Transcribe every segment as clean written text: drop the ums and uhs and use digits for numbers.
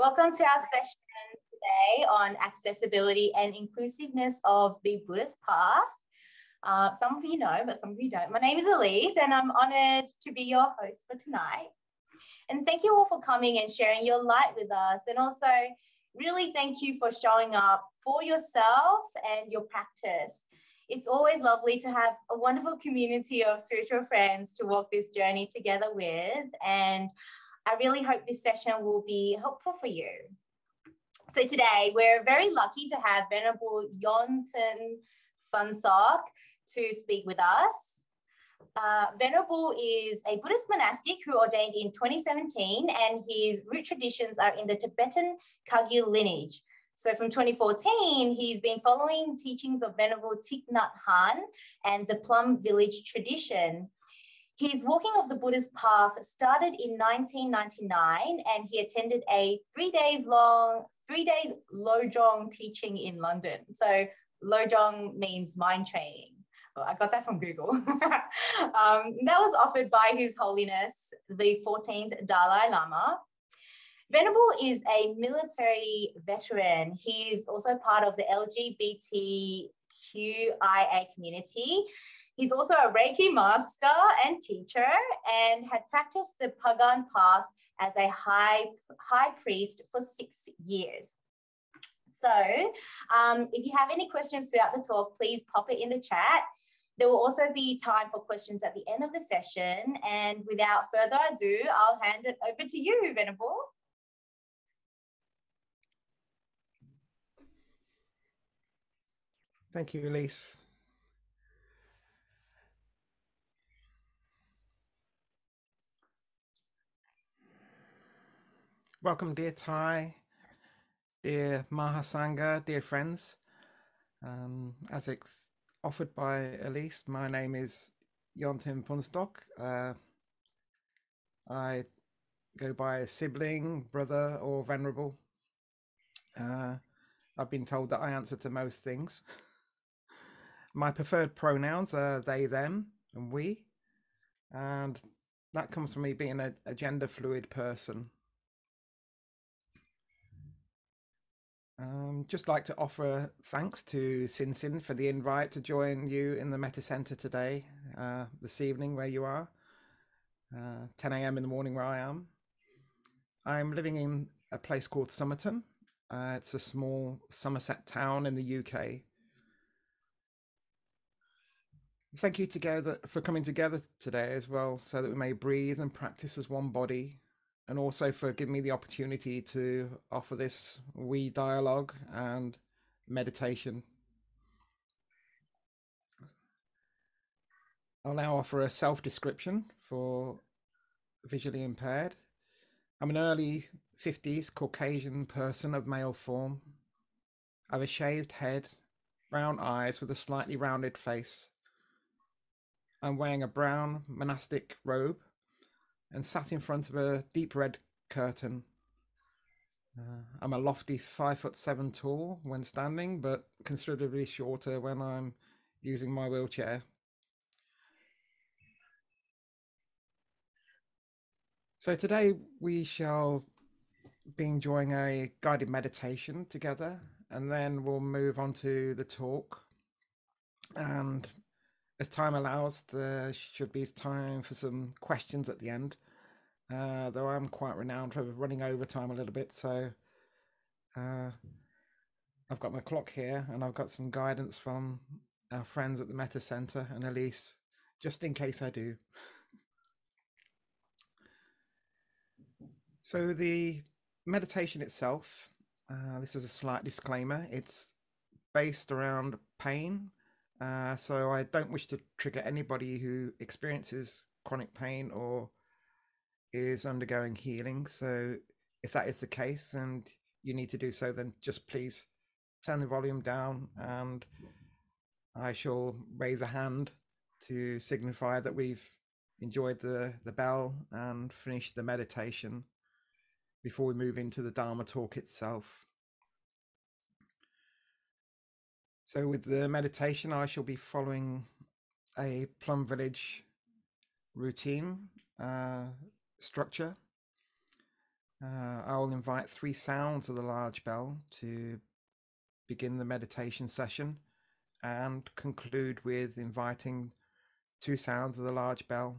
Welcome to our session today on accessibility and inclusiveness of the Buddhist path. Some of you know, but some of you don't. My name is Elise and I'm honoured to be your host for tonight. And thank you all for coming and sharing your light with us. And also really thank you for showing up for yourself and your practice. It's always lovely to have a wonderful community of spiritual friends to walk this journey together with. And I really hope this session will be helpful for you. So today we're very lucky to have Venerable Yonten Phuntsok to speak with us. Venerable is a Buddhist monastic who ordained in 2017, and his root traditions are in the Tibetan Kagyu lineage. So from 2014, he's been following teachings of Venerable Thich, Nhat, Hanh and the Plum village tradition. His walking of the Buddhist path started in 1999, and he attended a 3 days Lojong teaching in London. So Lojong means mind training. Well, I got that from Google. That was offered by His Holiness, the 14th Dalai Lama. Venerable is a military veteran. He is also part of the LGBTQIA community. He's also a Reiki master and teacher and had practiced the Pagan path as a high priest for 6 years. So if you have any questions throughout the talk, please pop it in the chat. There will also be time for questions at the end of the session. And without further ado, I'll hand it over to you, Venerable. Thank you, Elise. Welcome, dear Thay, dear Mahasangha, dear friends. As it's offered by Elise, my name is Yonten Phuntsok. I go by Sibling, Brother, or Venerable. I've been told that I answer to most things. My preferred pronouns are they, them, and we. And that comes from me being a gender fluid person. Just like to offer thanks to Sin for the invite to join you in the Metta Center today, this evening where you are, 10 a.m. in the morning where I am. I'm living in a place called Somerton. It's a small Somerset town in the UK. Thank you for coming together today as well, so that we may breathe and practice as one body, and also for giving me the opportunity to offer this wee dialogue and meditation. I'll now offer a self-description for visually impaired. I'm an early 50s Caucasian person of male form. I have a shaved head, brown eyes with a slightly rounded face. I'm wearing a brown monastic robe and sat in front of a deep red curtain. I'm a lofty 5'7" tall when standing, but considerably shorter when I'm using my wheelchair. So today we shall be enjoying a guided meditation together, and then we'll move on to the talk. And as time allows, there should be time for some questions at the end. Though I'm quite renowned for running over time a little bit, so I've got my clock here and I've got some guidance from our friends at the Metta Center and Elise, just in case I do. So the meditation itself, this is a slight disclaimer, it's based around pain, so I don't wish to trigger anybody who experiences chronic pain or is undergoing healing. So if that is the case and you need to do so, then just please turn the volume down and I shall raise a hand to signify that we've enjoyed the bell and finished the meditation before we move into the Dharma talk itself. So with the meditation, I shall be following a Plum village routine structure. I will invite 3 sounds of the large bell to begin the meditation session and conclude with inviting 2 sounds of the large bell.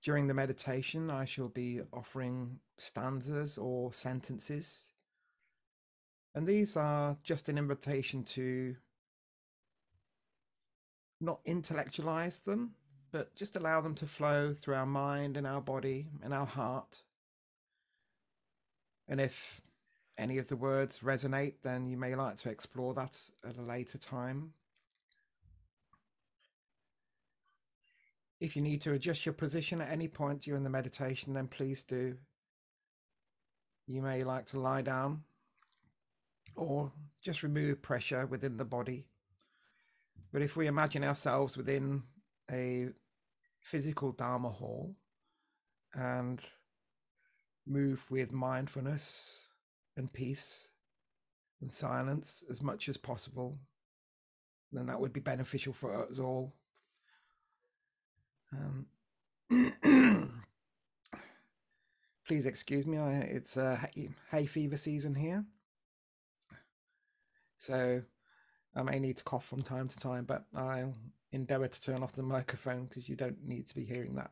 During the meditation, I shall be offering stanzas or sentences, and these are just an invitation to not intellectualize them, but just allow them to flow through our mind and our body and our heart. And if any of the words resonate, then you may like to explore that at a later time. If you need to adjust your position at any point during the meditation, then please do. You may like to lie down or just remove pressure within the body. But if we imagine ourselves within a physical Dharma hall and move with mindfulness and peace and silence as much as possible, then that would be beneficial for us all. Please excuse me, it's hay fever season here, so I may need to cough from time to time, but I'll endeavour to turn off the microphone because you don't need to be hearing that.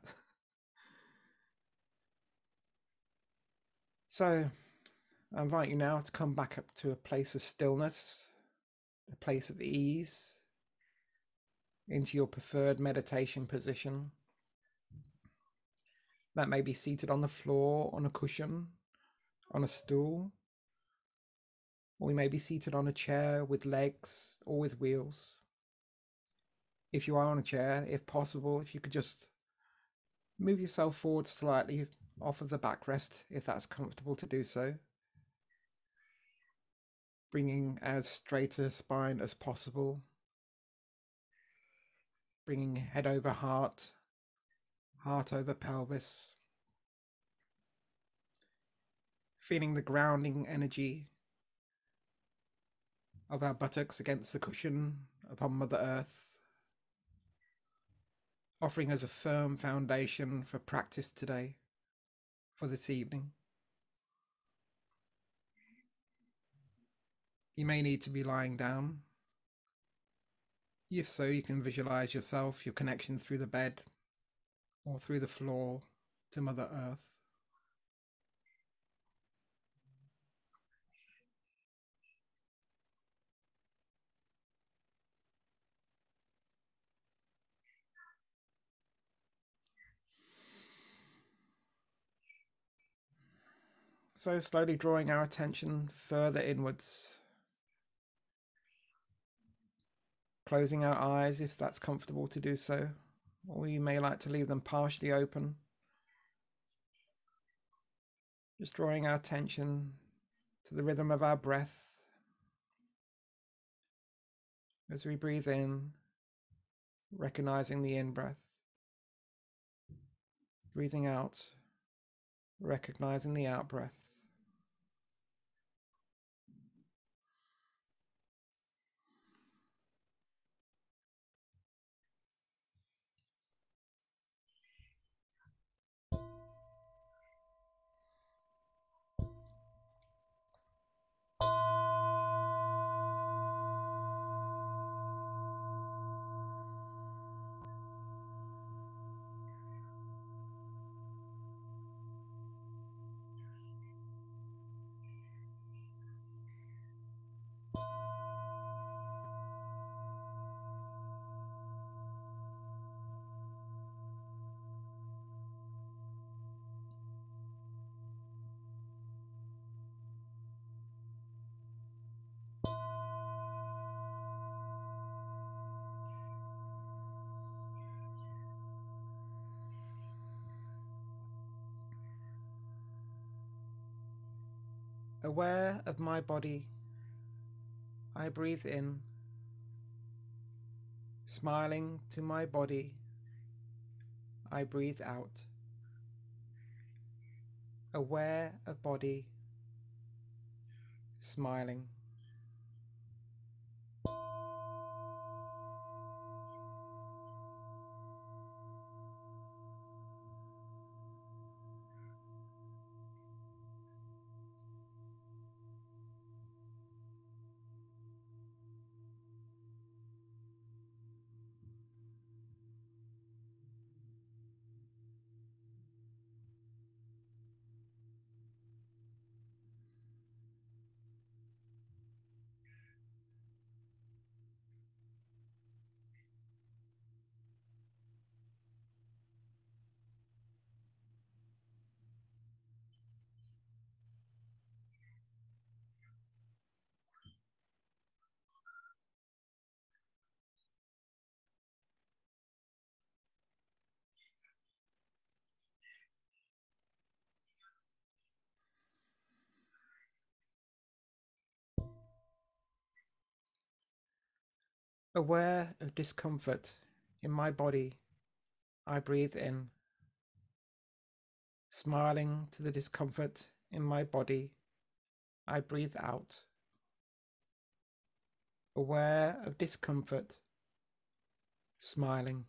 So I invite you now to come back up to a place of stillness, a place of ease, into your preferred meditation position. That may be seated on the floor, on a cushion, on a stool, or we may be seated on a chair with legs or with wheels. If you are on a chair, if possible, if you could just move yourself forward slightly off of the backrest, if that's comfortable to do so. Bringing as straight a spine as possible. Bringing head over heart, heart over pelvis. Feeling the grounding energy of our buttocks against the cushion upon Mother Earth, offering us a firm foundation for practice today, for this evening. You may need to be lying down. If so, you can visualize yourself, your connection through the bed or through the floor to Mother Earth. So slowly drawing our attention further inwards. Closing our eyes if that's comfortable to do so, or you may like to leave them partially open. Just drawing our attention to the rhythm of our breath. As we breathe in, recognizing the in-breath. Breathing out, recognizing the out-breath. Aware of my body, I breathe in, smiling to my body, I breathe out. Aware of body, smiling. Aware of discomfort in my body, I breathe in. Smiling to the discomfort in my body, I breathe out. Aware of discomfort, smiling.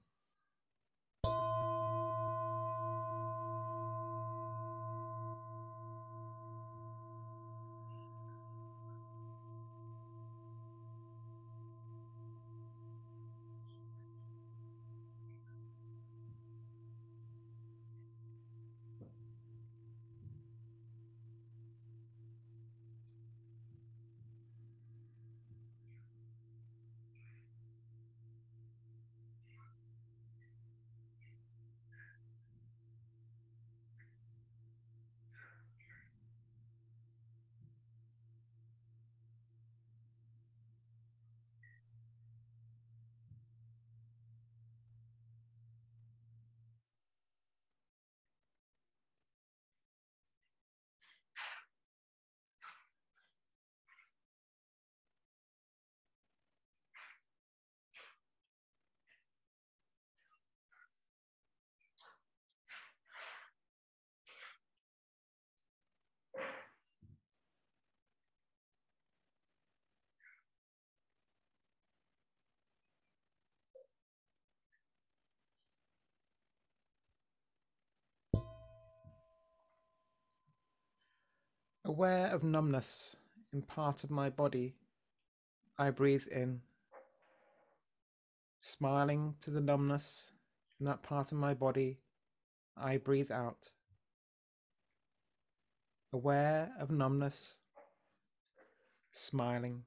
Aware of numbness in part of my body, I breathe in. Smiling to the numbness in that part of my body, I breathe out. Aware of numbness, smiling.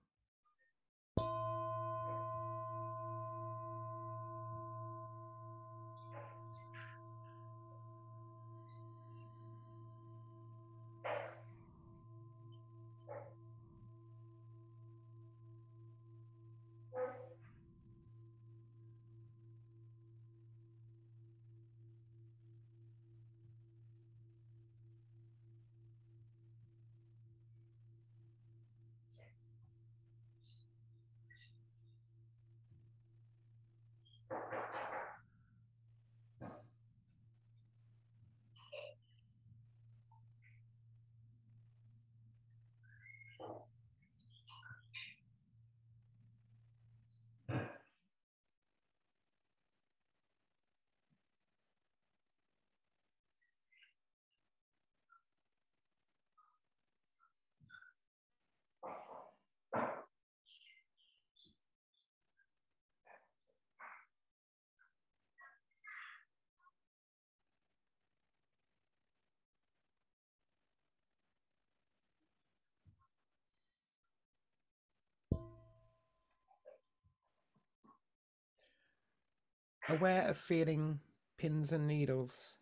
Aware of feeling pins and needles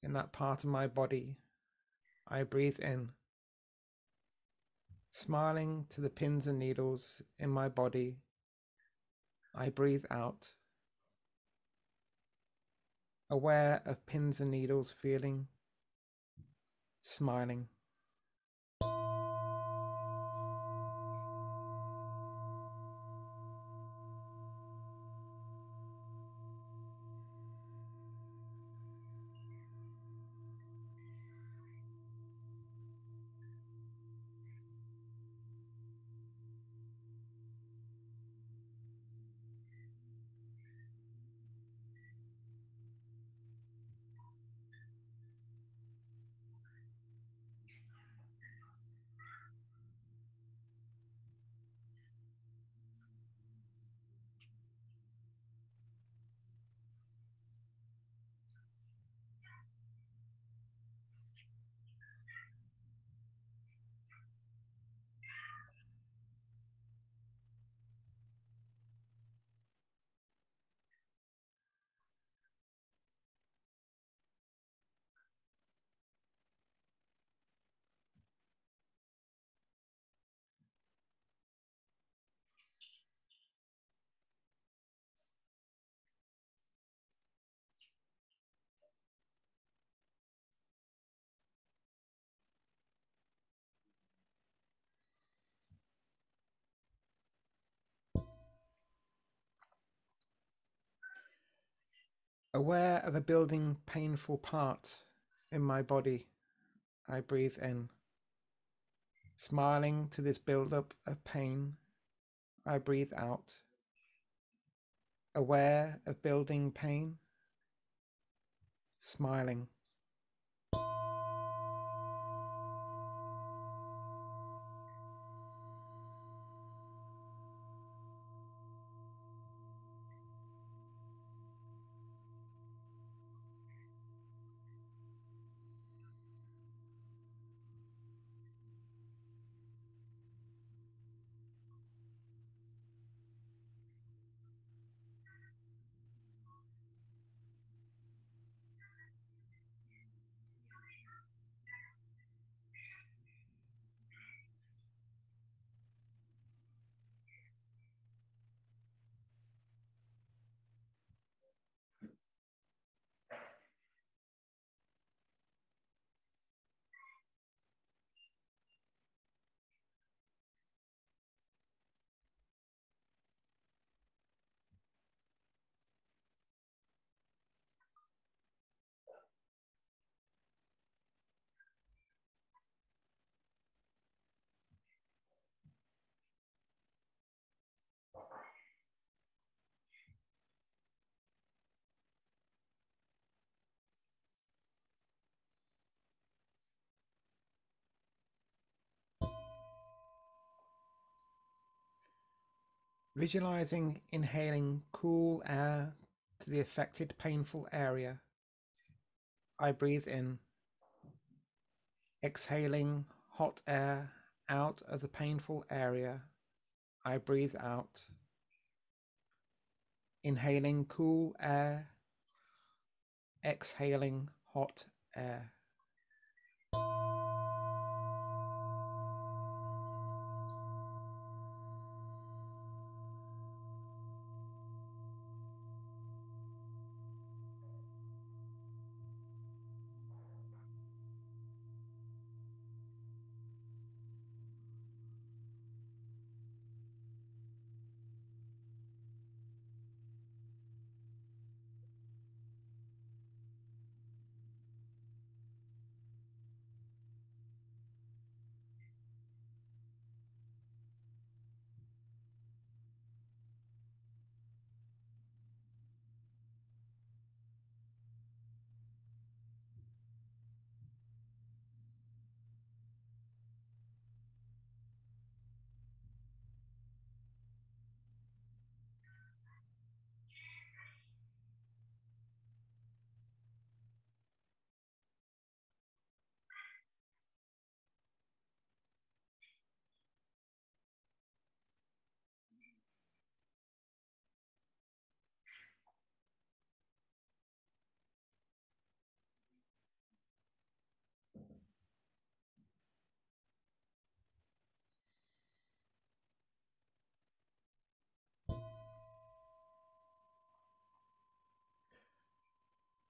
in that part of my body, I breathe in. Smiling to the pins and needles in my body, I breathe out. Aware of pins and needles feeling, smiling. Aware of a building painful part in my body, I breathe in. Smiling to this build-up of pain, I breathe out. Aware of building pain, smiling. Visualizing inhaling cool air to the affected painful area, I breathe in. Exhaling hot air out of the painful area, I breathe out. Inhaling cool air, exhaling hot air.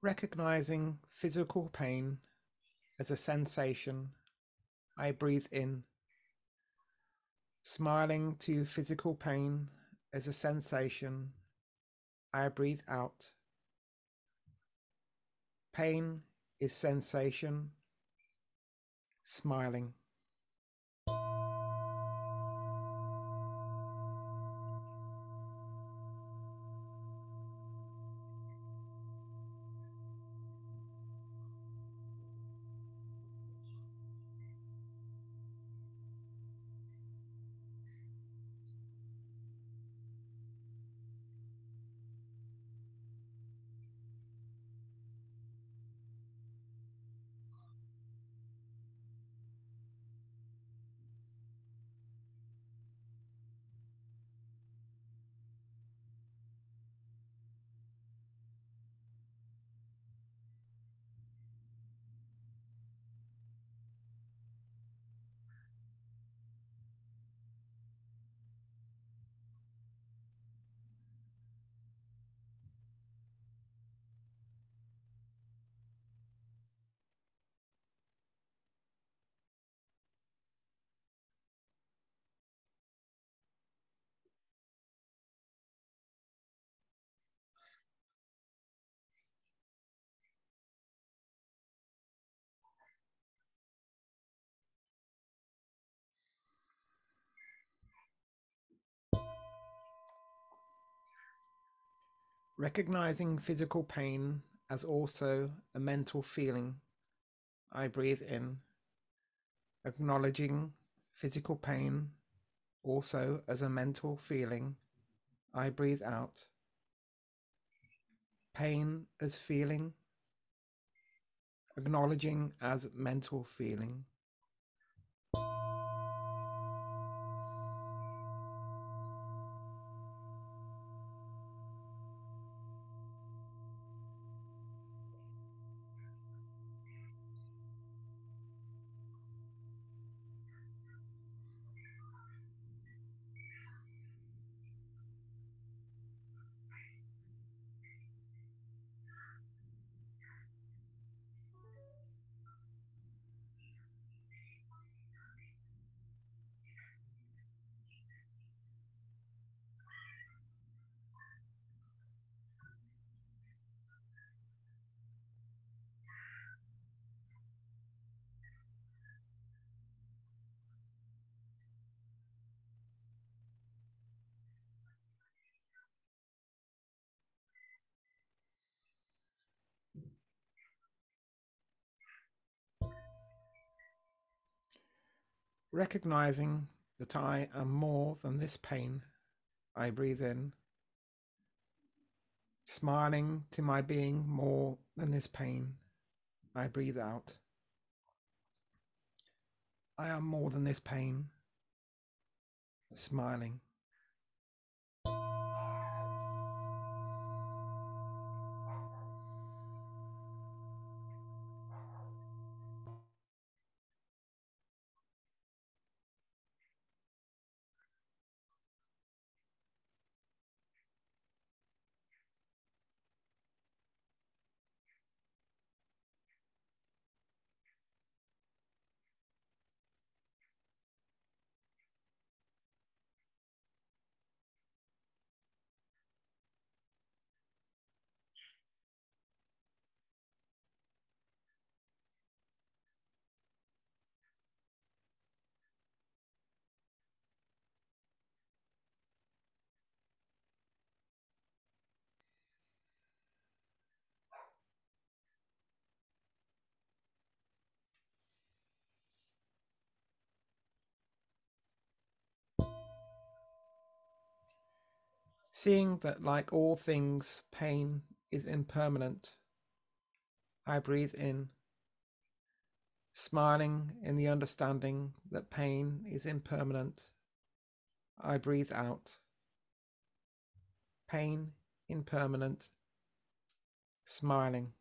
Recognizing physical pain as a sensation, I breathe in. Smiling to physical pain as a sensation, I breathe out. Pain is sensation, smiling. Recognizing physical pain as also a mental feeling, I breathe in. Acknowledging physical pain also as a mental feeling, I breathe out. Pain as feeling, acknowledging as mental feeling. Recognizing that I am more than this pain, I breathe in. Smiling to my being more than this pain, I breathe out. I am more than this pain, smiling. Seeing that, like all things, pain is impermanent, I breathe in. Smiling in the understanding that pain is impermanent, I breathe out. Pain impermanent, smiling.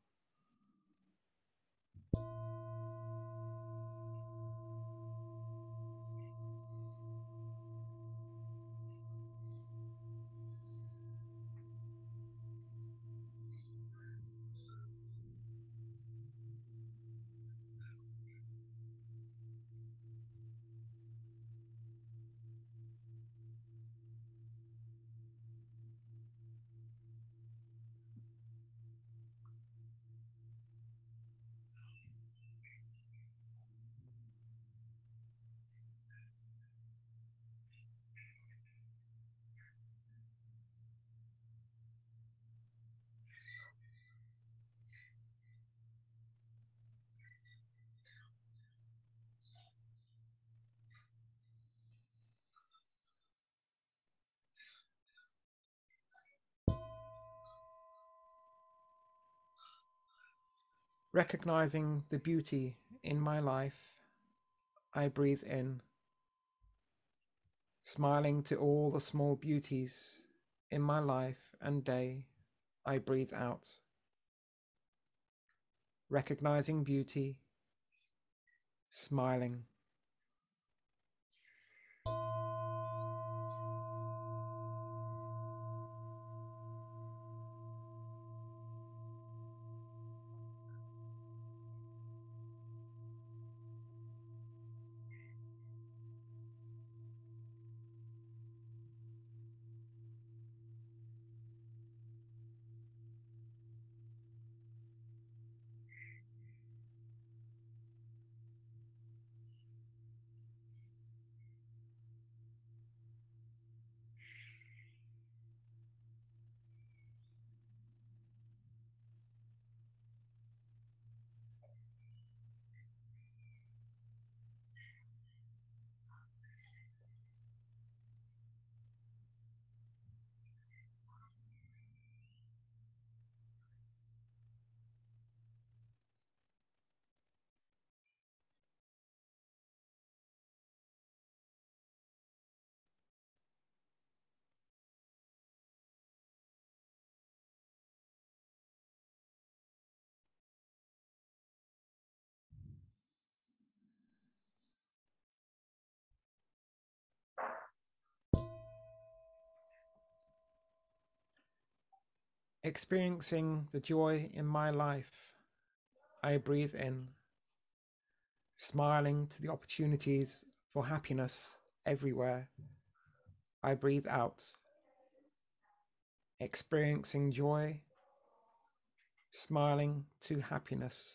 Recognizing the beauty in my life, I breathe in. Smiling to all the small beauties in my life and day, I breathe out. Recognizing beauty, smiling. Experiencing the joy in my life, I breathe in, smiling to the opportunities for happiness everywhere. I breathe out, experiencing joy, smiling to happiness.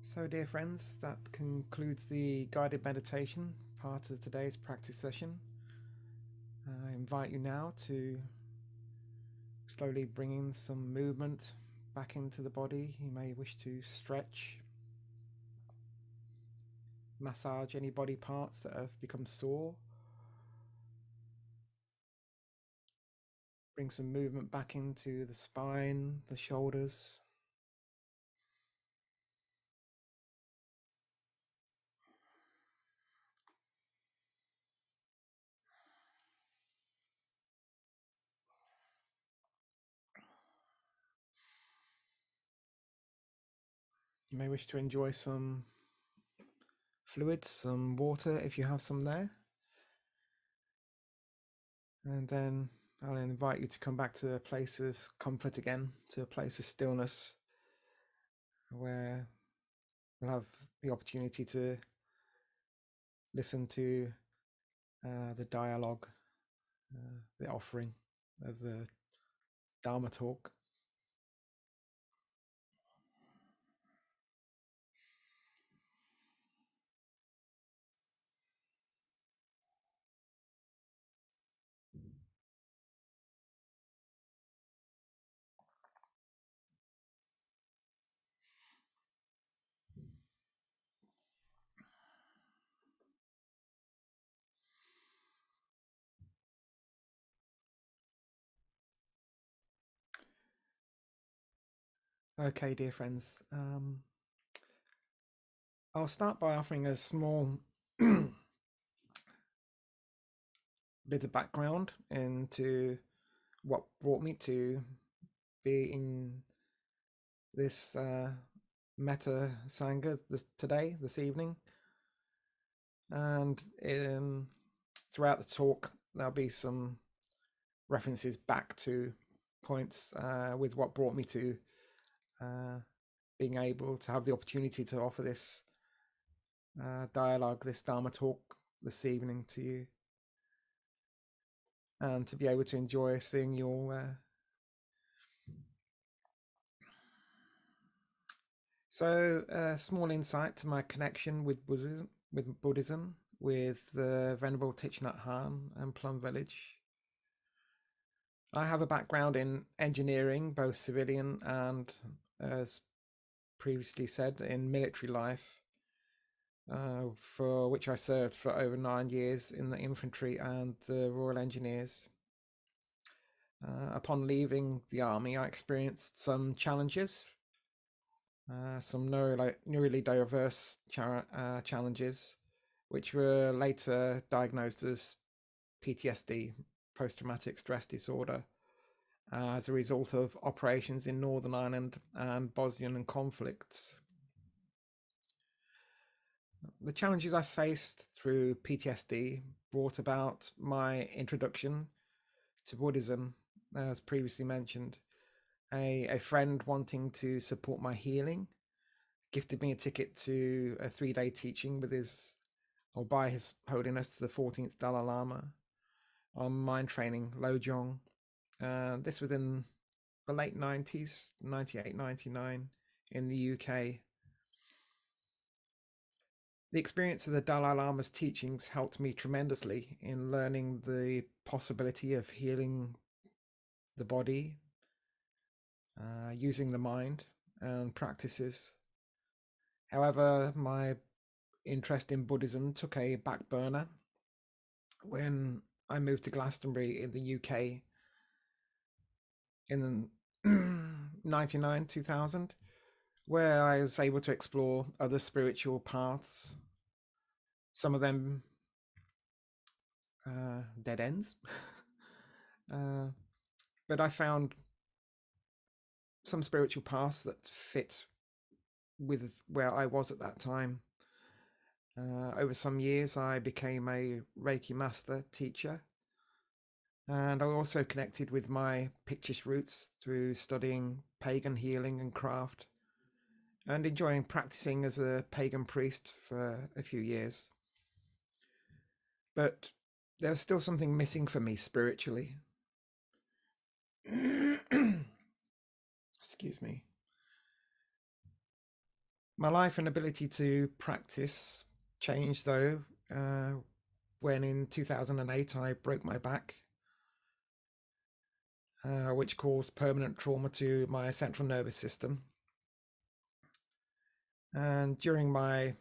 So, dear friends, that concludes the guided meditation part of today's practice session. I invite you now to slowly bring in some movement back into the body. You may wish to stretch, massage any body parts that have become sore. Bring some movement back into the spine, the shoulders. You may wish to enjoy some fluids, some water if you have some there. And then I'll invite you to come back to a place of comfort again, to a place of stillness, where we'll have the opportunity to listen to the dialogue, the offering of the Dharma talk. Okay, dear friends, I'll start by offering a small bit of background into what brought me to be in this metta sangha this evening, and throughout the talk there'll be some references back to points with what brought me to being able to have the opportunity to offer this dialogue, this Dharma talk this evening to you, and to be able to enjoy seeing you all there. So, a small insight to my connection with Buddhism, with the Venerable Thich Nhat Hanh and Plum village. I have a background in engineering, both civilian and, as previously said, in military life, for which I served for over 9 years in the infantry and the Royal Engineers. Upon leaving the army, I experienced some challenges, some neurodiverse challenges, which were later diagnosed as PTSD, post-traumatic stress disorder, as a result of operations in Northern Ireland and Bosnian conflicts. The challenges I faced through PTSD brought about my introduction to Buddhism, as previously mentioned. A friend wanting to support my healing gifted me a ticket to a 3-day teaching with by His Holiness the 14th Dalai Lama on mind training, Lojong. This was in the late 90s, 98, 99 in the UK. The experience of the Dalai Lama's teachings helped me tremendously in learning the possibility of healing the body, using the mind and practices. However, my interest in Buddhism took a back burner when I moved to Glastonbury in the UK in 99, 2000, where I was able to explore other spiritual paths, some of them dead ends. But I found some spiritual paths that fit with where I was at that time. Over some years, I became a Reiki master teacher, and I also connected with my Pictish roots through studying pagan healing and craft, and enjoying practicing as a pagan priest for a few years. But there was still something missing for me spiritually. Excuse me. My life and ability to practice changed, though, when in 2008 I broke my back, which caused permanent trauma to my central nervous system. And during my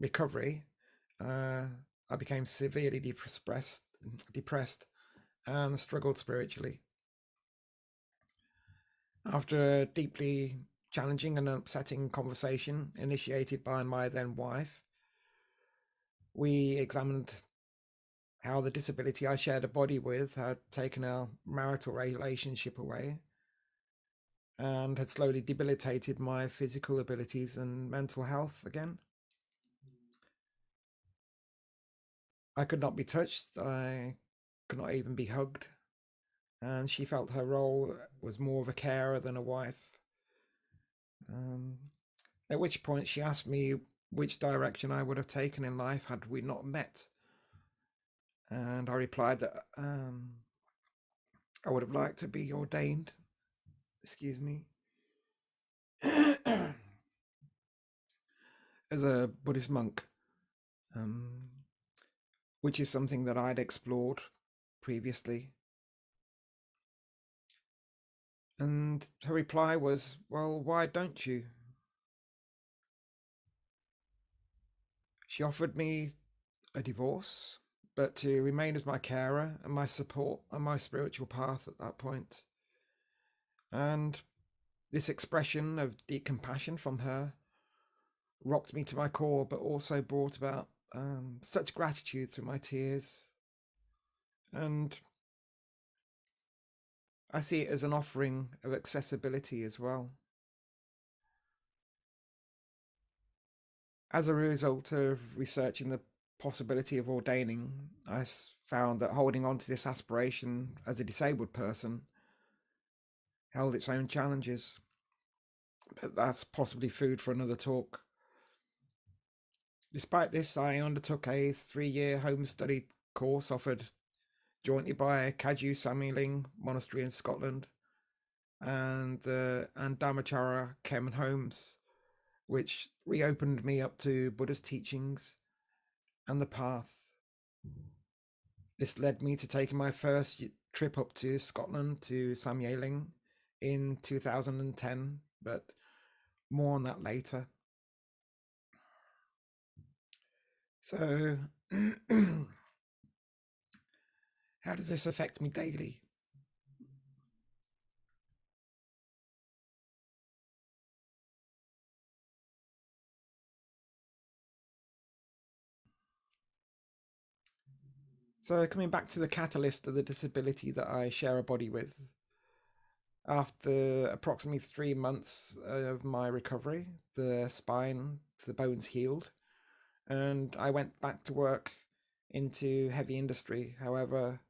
recovery, I became severely depressed and struggled spiritually. After a deeply challenging and upsetting conversation initiated by my then wife, we examined how the disability I shared a body with had taken our marital relationship away and had slowly debilitated my physical abilities and mental health again. I could not be touched. I could not even be hugged. And she felt her role was more of a carer than a wife. At which point she asked me which direction I would have taken in life had we not met. And I replied that I would have liked to be ordained, as a Buddhist monk, which is something that I'd explored previously. And her reply was, well, why don't you? She offered me a divorce, but to remain as my carer and my support on my spiritual path at that point. And this expression of deep compassion from her rocked me to my core, but also brought about such gratitude through my tears. And I see it as an offering of accessibility as well. As a result of researching the possibility of ordaining, I found that holding on to this aspiration as a disabled person held its own challenges. But that's possibly food for another talk. Despite this, I undertook a 3-year home study course offered jointly by Kagyu Samyeling Monastery in Scotland and Dharmachara Kem Homes, which reopened me up to Buddhist teachings and the path. This led me to taking my first trip up to Scotland to Samyeling in 2010, but more on that later. So, how does this affect me daily? So coming back to the catalyst of the disability that I share a body with, after approximately 3 months of my recovery, the bones healed, and I went back to work into heavy industry. However,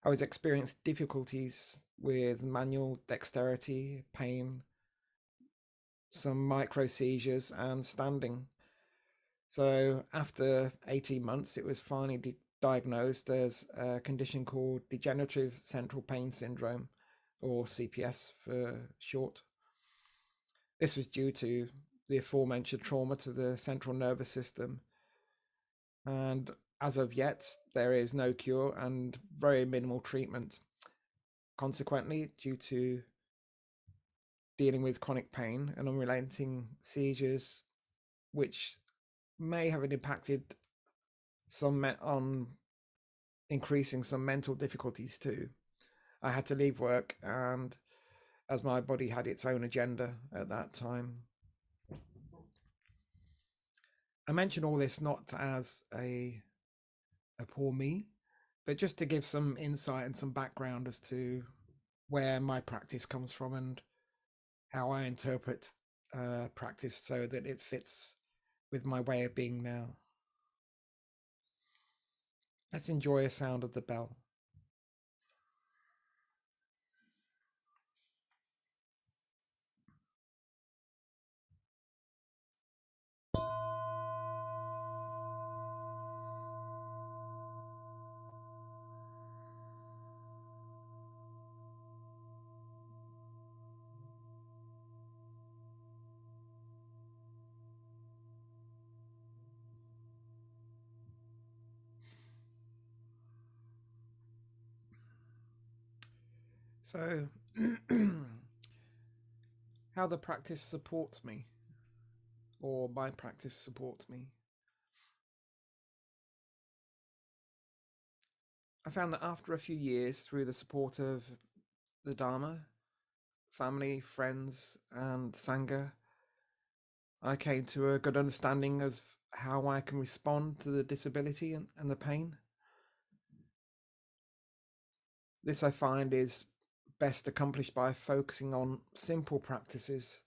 I was experiencing difficulties with manual dexterity, pain, some micro seizures and standing. So after 18 months, it was finally diagnosed as a condition called Degenerative Central Pain Syndrome, or CPS for short. This was due to the aforementioned trauma to the central nervous system. And as of yet, there is no cure and very minimal treatment. Consequently, due to dealing with chronic pain and unrelenting seizures, which may have impacted some on increasing some mental difficulties too, I had to leave work, and as my body had its own agenda at that time. I mention all this not as a poor me, but just to give some insight and some background as to where my practice comes from and how I interpret practice so that it fits with my way of being now. Let's enjoy a sound of the bell. So, how the practice supports me, or my practice supports me. I found that after a few years, through the support of the Dharma, family, friends, and Sangha, I came to a good understanding of how I can respond to the disability and the pain. This I find is best accomplished by focusing on simple practices,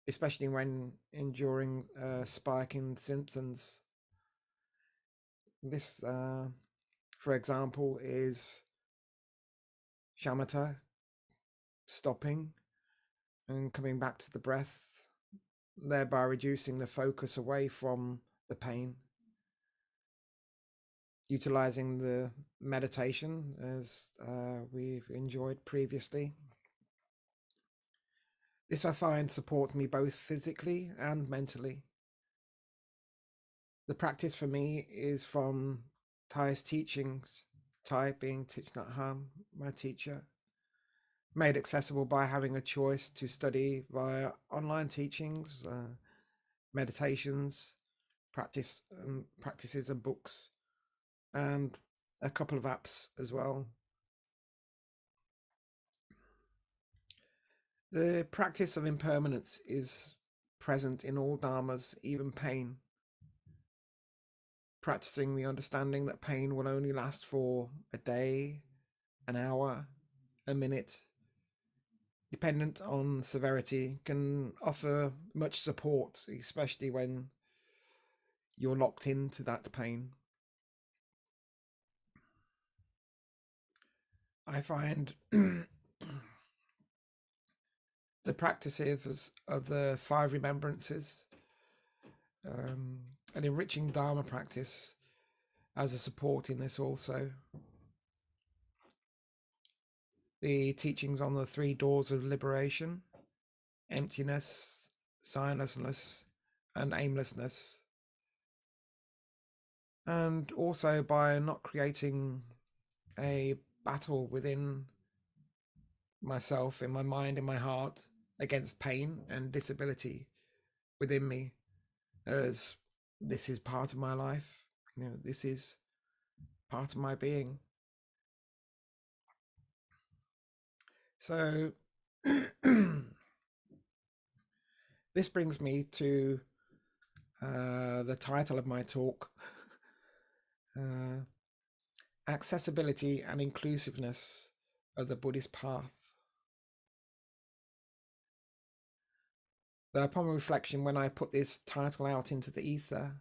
especially when enduring a spike in symptoms. This, for example, is shamatha, stopping and coming back to the breath, thereby reducing the focus away from the pain. Utilizing the meditation as we've enjoyed previously. This I find supports me both physically and mentally. The practice for me is from Thay's teachings, Thay being Thich Nhat Hanh, my teacher, made accessible by having a choice to study via online teachings, meditations, practices and books, and a couple of apps as well. The practice of impermanence is present in all dharmas, even pain. Practicing the understanding that pain will only last for a day, an hour, a minute, dependent on severity, can offer much support, especially when you're locked into that pain. I find the practices of the 5 remembrances, an enriching Dharma practice as a support in this also. The teachings on the 3 doors of liberation, emptiness, signlessness, and aimlessness. And also by not creating a battle within myself, in my mind, in my heart, against pain and disability within me, as this is part of my life, this is part of my being. So this brings me to the title of my talk, Accessibility and Inclusiveness of the Buddhist Path. Upon reflection, when I put this title out into the ether,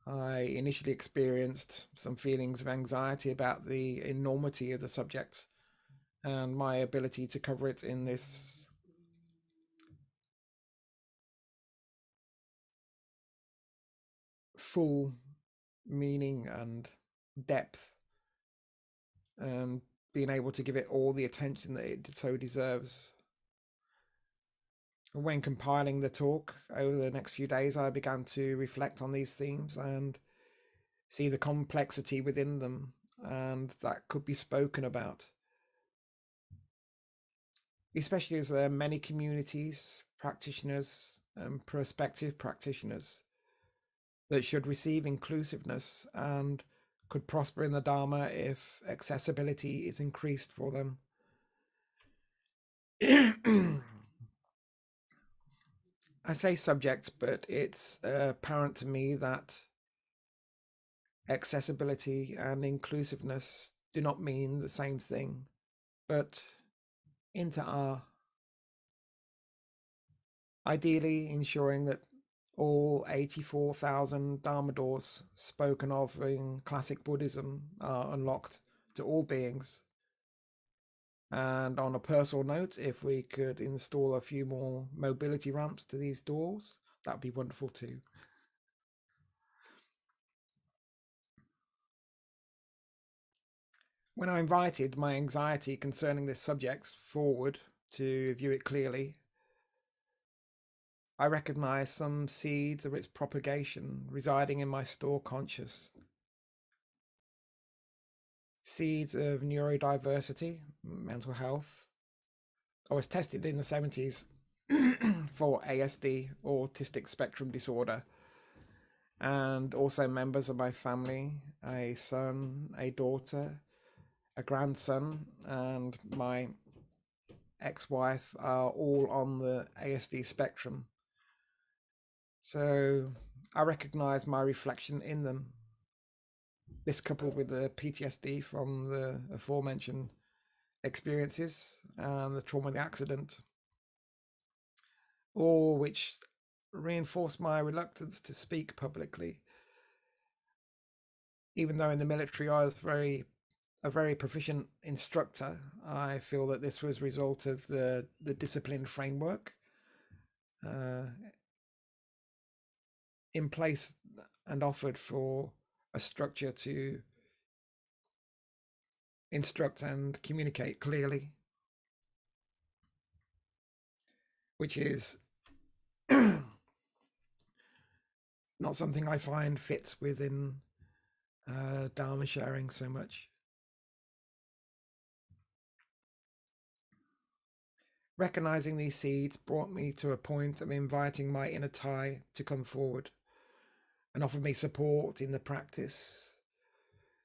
I initially experienced some feelings of anxiety about the enormity of the subject and my ability to cover it in this full meaning and depth, and being able to give it all the attention that it so deserves. When compiling the talk over the next few days, I began to reflect on these themes and see the complexity within them, and that could be spoken about, especially as there are many communities, practitioners and prospective practitioners that should receive inclusiveness and could prosper in the Dharma if accessibility is increased for them. I say subject, but it's apparent to me that accessibility and inclusiveness do not mean the same thing, but inter are. Ideally, ensuring that all 84,000 Dharma doors spoken of in classic Buddhism are unlocked to all beings. And on a personal note, if we could install a few more mobility ramps to these doors, that'd be wonderful too. When I invited my anxiety concerning this subject forward to view it clearly, I recognized some seeds of its propagation residing in my store conscious. Seeds of neurodiversity, mental health. I was tested in the 70s for ASD, autistic spectrum disorder, and also members of my family, a son, a daughter, a grandson, and my ex-wife are all on the ASD spectrum. So I recognize my reflection in them. This coupled with the PTSD from the aforementioned experiences and the trauma of the accident, all which reinforced my reluctance to speak publicly. Even though in the military I was a very proficient instructor, I feel that this was a result of the discipline framework in place and offered for a structure to instruct and communicate clearly, which is not something I find fits within Dharma sharing so much. Recognizing these seeds brought me to a point of inviting my inner Thay to come forward and offer me support in the practice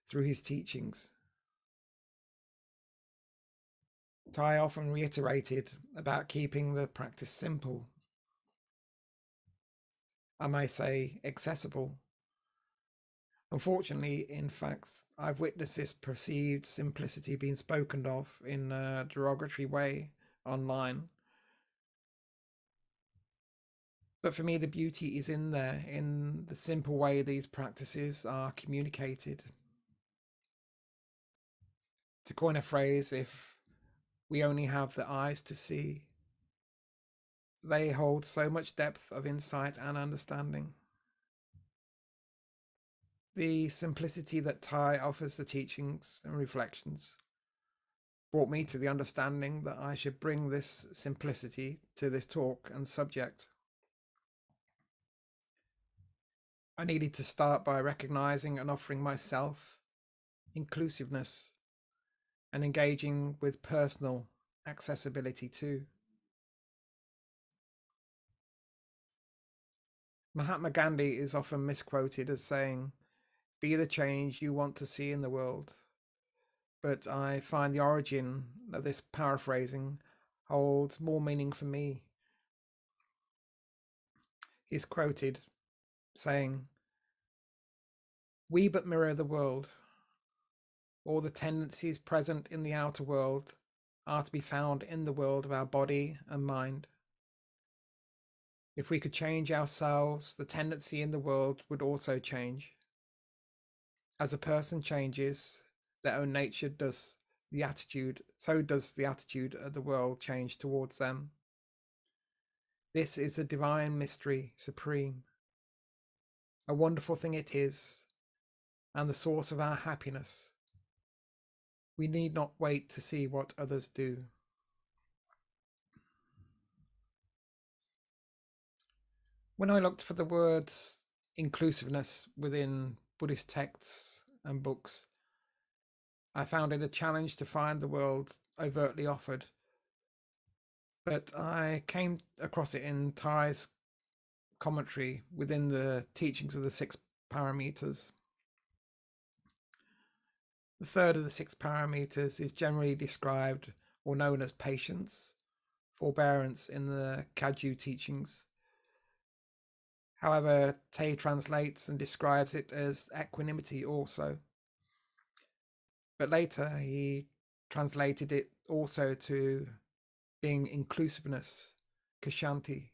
through his teachings. Thay often reiterated about keeping the practice simple. I may say accessible. Unfortunately, in fact, I've witnessed this perceived simplicity being spoken of in a derogatory way online. But for me, the beauty is in there, in the simple way these practices are communicated. To coin a phrase, if we only have the eyes to see, they hold so much depth of insight and understanding. The simplicity that Thay offers the teachings and reflections brought me to the understanding that I should bring this simplicity to this talk and subject. I needed to start by recognizing and offering myself inclusiveness and engaging with personal accessibility too. Mahatma Gandhi is often misquoted as saying, "Be the change you want to see in the world." But I find the origin of this paraphrasing holds more meaning for me. He's quoted saying, "We but mirror the world. All the tendencies present in the outer world are to be found in the world of our body and mind. If we could change ourselves, the tendency in the world would also change. As a person changes, their own nature does the attitude, so does the attitude of the world change towards them. This is the divine mystery supreme. a wonderful thing it is, and the source of our happiness. We need not wait to see what others do. When I looked for the words inclusiveness within Buddhist texts and books, I found it a challenge to find the world overtly offered. But I came across it in Thay's commentary within the teachings of the 6 parameters. The third of the 6 parameters is generally described or known as patience, forbearance in the Kagyu teachings. However, Thay translates and describes it as equanimity also. But later he translated it also to being inclusiveness, Kshanti.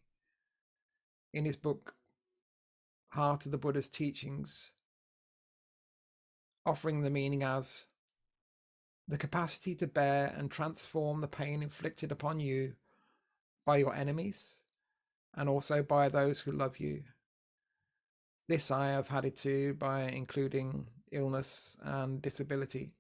In his book, Heart of the Buddha's Teachings, offering the meaning as the capacity to bear and transform the pain inflicted upon you by your enemies and also by those who love you. This I have added to by including illness and disability.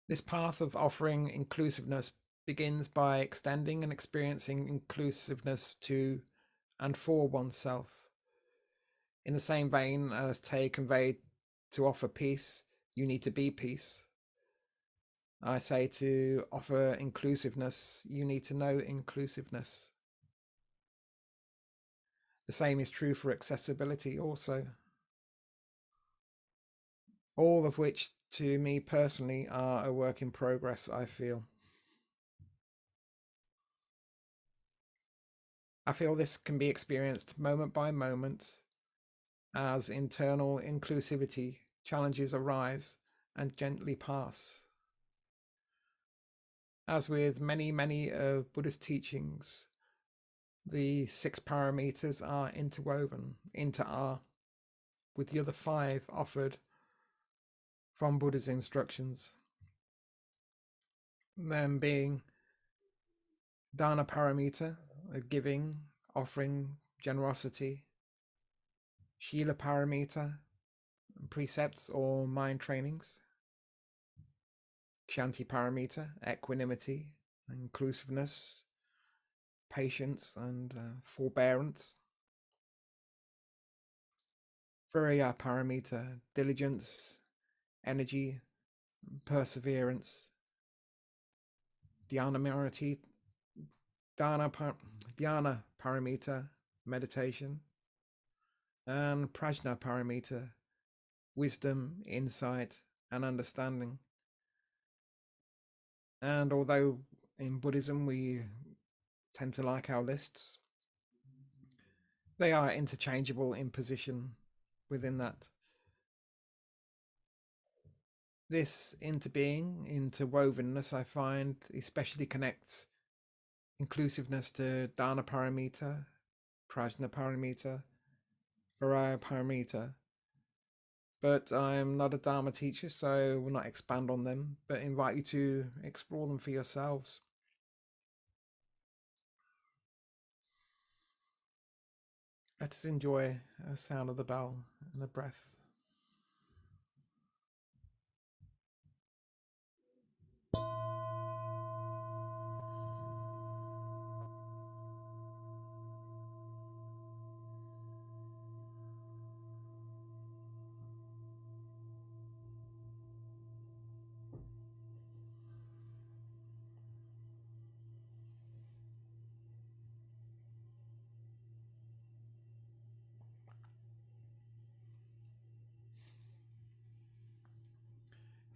This path of offering inclusiveness begins by extending and experiencing inclusiveness to and for oneself. In the same vein as Thay conveyed, to offer peace, you need to be peace. I say to offer inclusiveness, you need to know inclusiveness. The same is true for accessibility also. All of which, to me personally, are a work in progress, I feel. I feel this can be experienced moment by moment as internal inclusivity challenges arise and gently pass. As with many of Buddhist teachings, the 6 parameters are interwoven into R with the other 5 offered from Buddha's instructions. Them being Dana paramita, giving, offering, generosity; Shila paramita, precepts or mind trainings; Kshanti paramita, equanimity, inclusiveness, patience and forbearance; Virya paramita, diligence, energy, perseverance; Dhyana paramita, meditation; and Prajna paramita, wisdom, insight, and understanding. And although in Buddhism we tend to like our lists, they are interchangeable in position within that. This interbeing, interwovenness, I find especially connects inclusiveness to Dana paramita, Prajna paramita, Viraya paramita. But I'm not a Dharma teacher, so I will not expand on them, but invite you to explore them for yourselves. Let us enjoy a sound of the bell and the breath.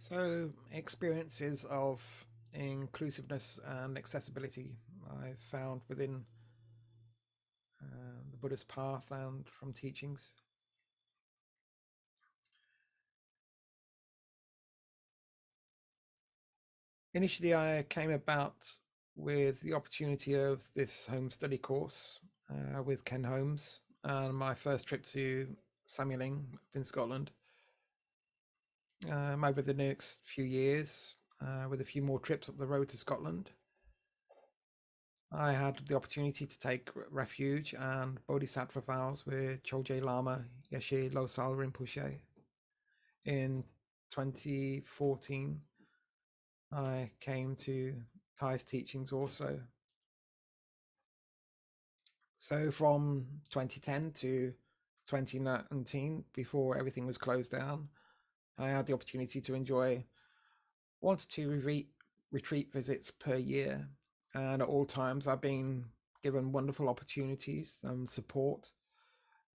So, experiences of inclusiveness and accessibility I've found within the Buddhist path and from teachings. Initially, I came about with the opportunity of this home study course with Ken Holmes and my first trip to Samueling up in Scotland. Over the next few years, with a few more trips up the road to Scotland, I had the opportunity to take refuge and bodhisattva vows with Choljé Lama Yeshe Losal Rinpoche. In 2014, I came to Thay's teachings also. So from 2010 to 2019, before everything was closed down, I had the opportunity to enjoy 1 to 2 retreat visits per year. And at all times, I've been given wonderful opportunities and support,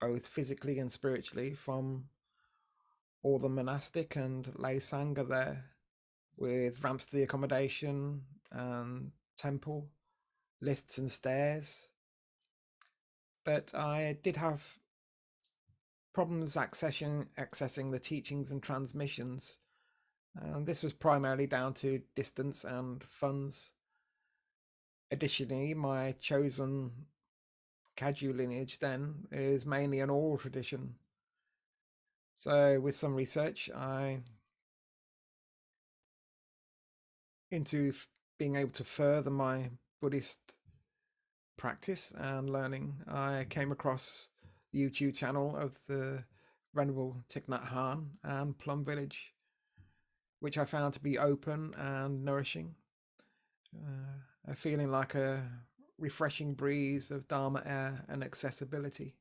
both physically and spiritually, from all the monastic and lay sangha there, with ramps to the accommodation and temple, lifts and stairs. But I did have problems accessing the teachings and transmissions, and this was primarily down to distance and funds. Additionally, my chosen Kagyu lineage then is mainly an oral tradition. So with some research, into being able to further my Buddhist practice and learning, I came across the YouTube channel of the Venerable Nhat and Plum Village, which I found to be open and nourishing, feeling like a refreshing breeze of Dharma air and accessibility.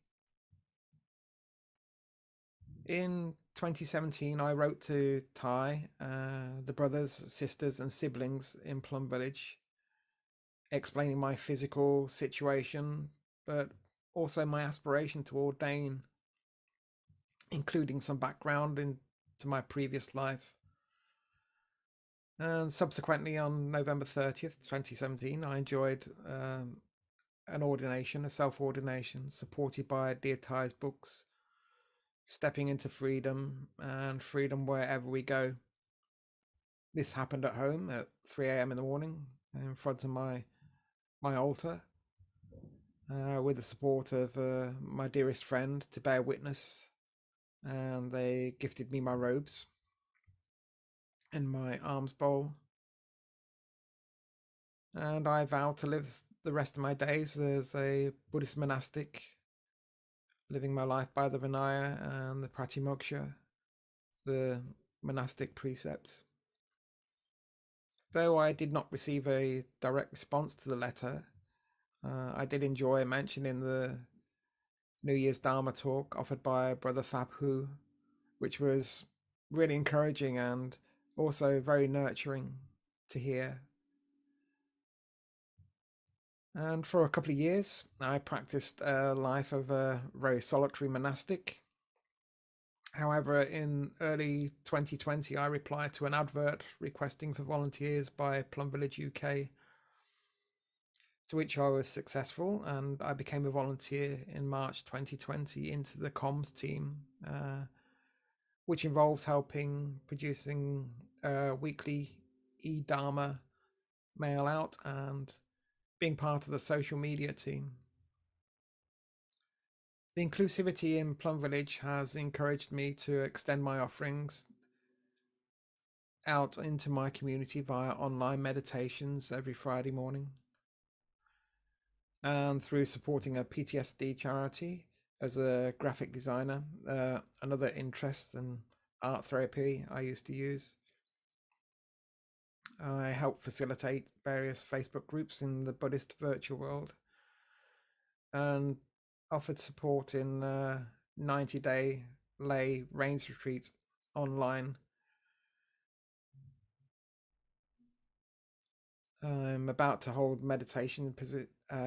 In 2017, I wrote to Thay, the brothers, sisters, and siblings in Plum Village, explaining my physical situation, but also my aspiration to ordain, including some background into my previous life. And subsequently, on November 30th, 2017, I enjoyed an ordination, a self-ordination, supported by Dear Thay's books, Stepping into Freedom and Freedom Wherever We Go. This happened at home at 3 a.m. in the morning in front of my altar, with the support of my dearest friend to bear witness, and they gifted me my robes and my alms bowl. And I vowed to live the rest of my days as a Buddhist monastic, living my life by the Vinaya and the Pratimoksha, the monastic precepts. Though I did not receive a direct response to the letter, I did enjoy mentioning the New Year's Dharma talk offered by Brother Phap Hu, which was really encouraging and also very nurturing to hear. And for a couple of years, I practiced a life of a very solitary monastic. However, in early 2020, I replied to an advert requesting for volunteers by Plum Village UK, to which I was successful, and I became a volunteer in March 2020 into the comms team, which involves helping producing weekly e-Dharma mail out and being part of the social media team. The inclusivity in Plum Village has encouraged me to extend my offerings out into my community via online meditations every Friday morning, and through supporting a PTSD charity as a graphic designer, another interest and art therapy I used to use. I help facilitate various Facebook groups in the Buddhist virtual world and offered support in 90-day lay rains retreat online. I'm about to hold meditation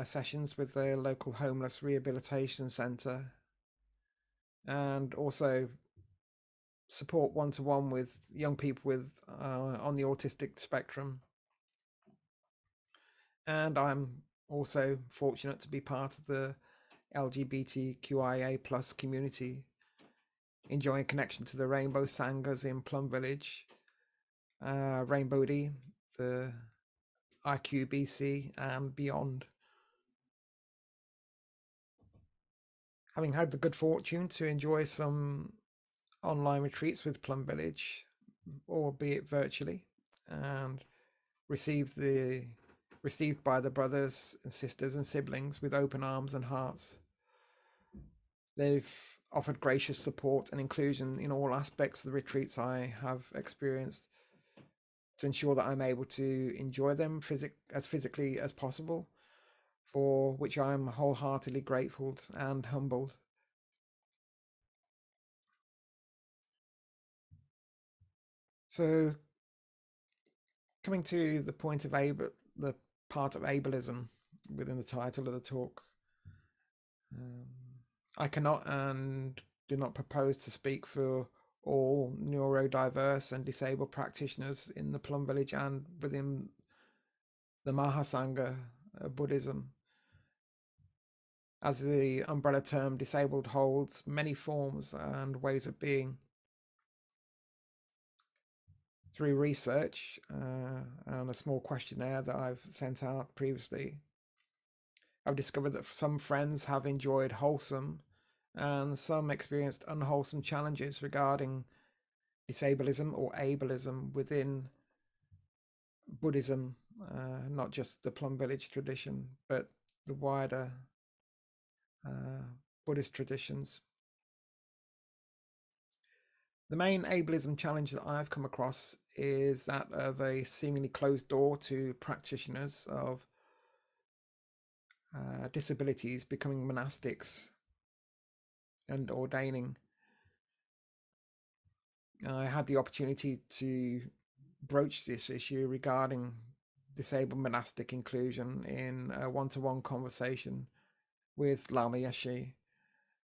sessions with the local homeless rehabilitation centre, and also support one-to-one with young people with on the autistic spectrum. And I'm also fortunate to be part of the LGBTQIA plus community, enjoying connection to the Rainbow Sanghas in Plum Village, Rainbow D, the IQBC, and beyond. Having had the good fortune to enjoy some online retreats with Plum Village, albeit virtually, and received received by the brothers and sisters and siblings with open arms and hearts. They've offered gracious support and inclusion in all aspects of the retreats I have experienced to ensure that I'm able to enjoy them as physically as possible, for which I am wholeheartedly grateful and humbled. So, coming to the point of the part of ableism within the title of the talk, I cannot and do not propose to speak for all neurodiverse and disabled practitioners in the Plum village and within the Mahasanga of Buddhism, as the umbrella term disabled holds many forms and ways of being. Through research and a small questionnaire that I've sent out previously, I've discovered that some friends have enjoyed wholesome and some experienced unwholesome challenges regarding disableism or ableism within Buddhism, not just the Plum village tradition, but the wider Buddhist traditions. The main ableism challenge that I've come across is that of a seemingly closed door to practitioners of disabilities becoming monastics and ordaining. I had the opportunity to broach this issue regarding disabled monastic inclusion in a one-to-one conversation with Lama Yeshe,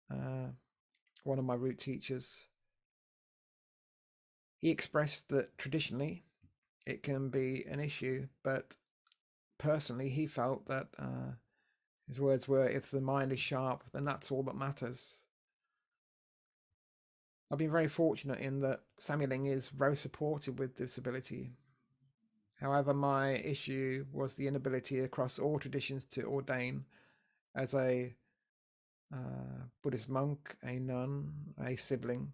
one of my root teachers. He expressed that traditionally it can be an issue, but personally he felt that his words were, if the mind is sharp, then that's all that matters. I've been very fortunate in that Samyeling is very supportive with disability. However, my issue was the inability across all traditions to ordain as a Buddhist monk, a nun, a sibling.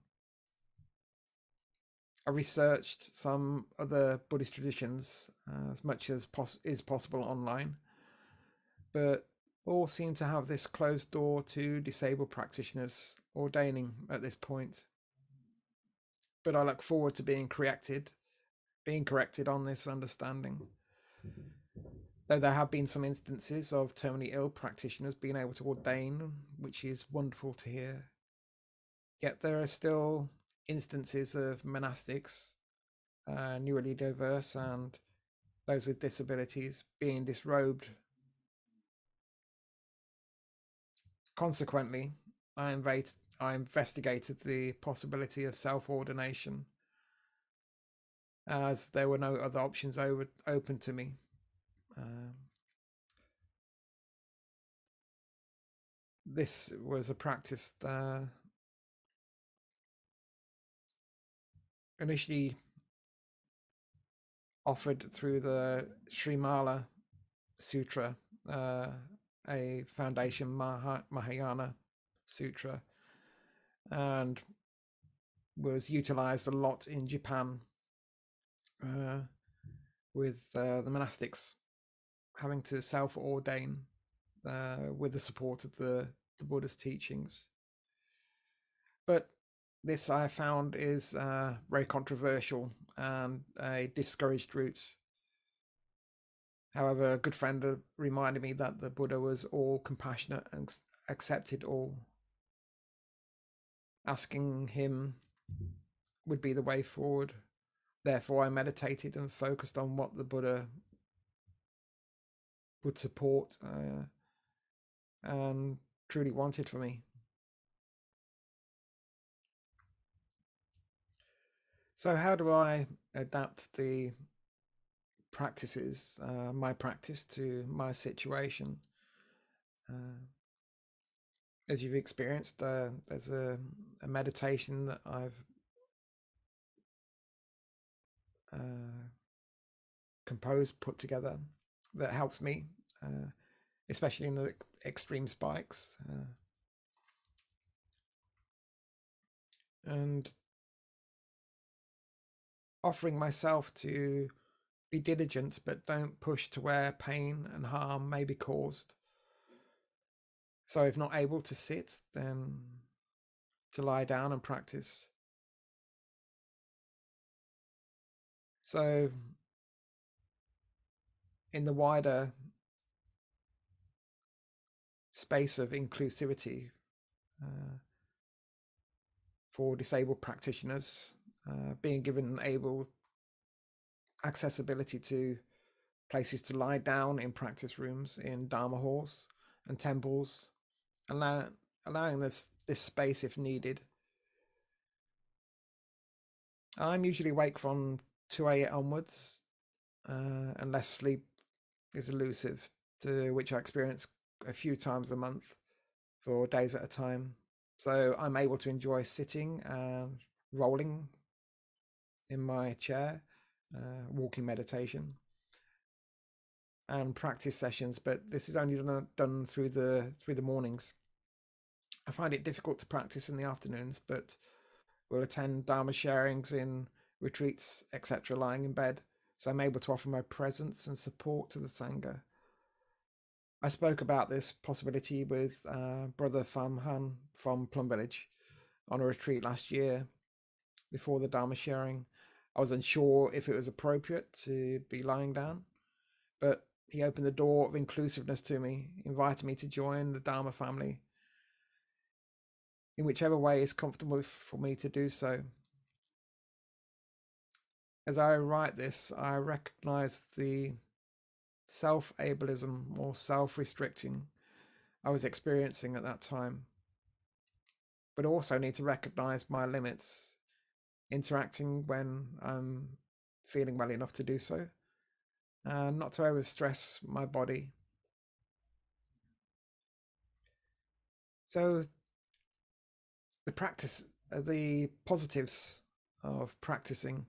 I researched some other Buddhist traditions as much as is possible online, but all seem to have this closed door to disabled practitioners ordaining at this point. But I look forward to being corrected on this understanding. Though there have been some instances of terminally ill practitioners being able to ordain, which is wonderful to hear. Yet there are still instances of monastics, newly diverse and those with disabilities, being disrobed. Consequently, I investigated the possibility of self-ordination, as there were no other options open to me. This was a practice initially offered through the Srimala Sutra, a foundation Mahayana Sutra, and was utilized a lot in Japan with the monastics having to self-ordain with the support of the Buddhist teachings. But this I found is very controversial and a discouraged route. However, a good friend reminded me that the Buddha was all compassionate and accepted all. Asking him would be the way forward. Therefore, I meditated and focused on what the Buddha would support and truly wanted for me. So how do I adapt the practices, my practice, to my situation? As you've experienced, there's a meditation that I've composed, put together, that helps me, especially in the extreme spikes. And offering myself to be diligent, but don't push to where pain and harm may be caused. So if not able to sit, then to lie down and practice. So in the wider space of inclusivity for disabled practitioners, being given able accessibility to places to lie down in practice rooms, in Dharma halls and temples, allowing this space if needed. I'm usually awake from 2 a.m. onwards, unless sleep is elusive, to which I experience a few times a month for days at a time. So I'm able to enjoy sitting and rolling in my chair, walking meditation and practice sessions, but this is only done through the mornings. I find it difficult to practice in the afternoons, but will attend Dharma sharings in retreats, etc., lying in bed, so I'm able to offer my presence and support to the Sangha. I spoke about this possibility with Brother Hanh from Plum Village on a retreat last year before the Dharma sharing. I was unsure if it was appropriate to be lying down, but he opened the door of inclusiveness to me, inviting me to join the Dharma family in whichever way is comfortable for me to do so. As I write this, I recognize the self-ableism or self-restricting I was experiencing at that time, but also need to recognize my limits, interacting when I'm feeling well enough to do so, and not to overstress my body. So the positives of practicing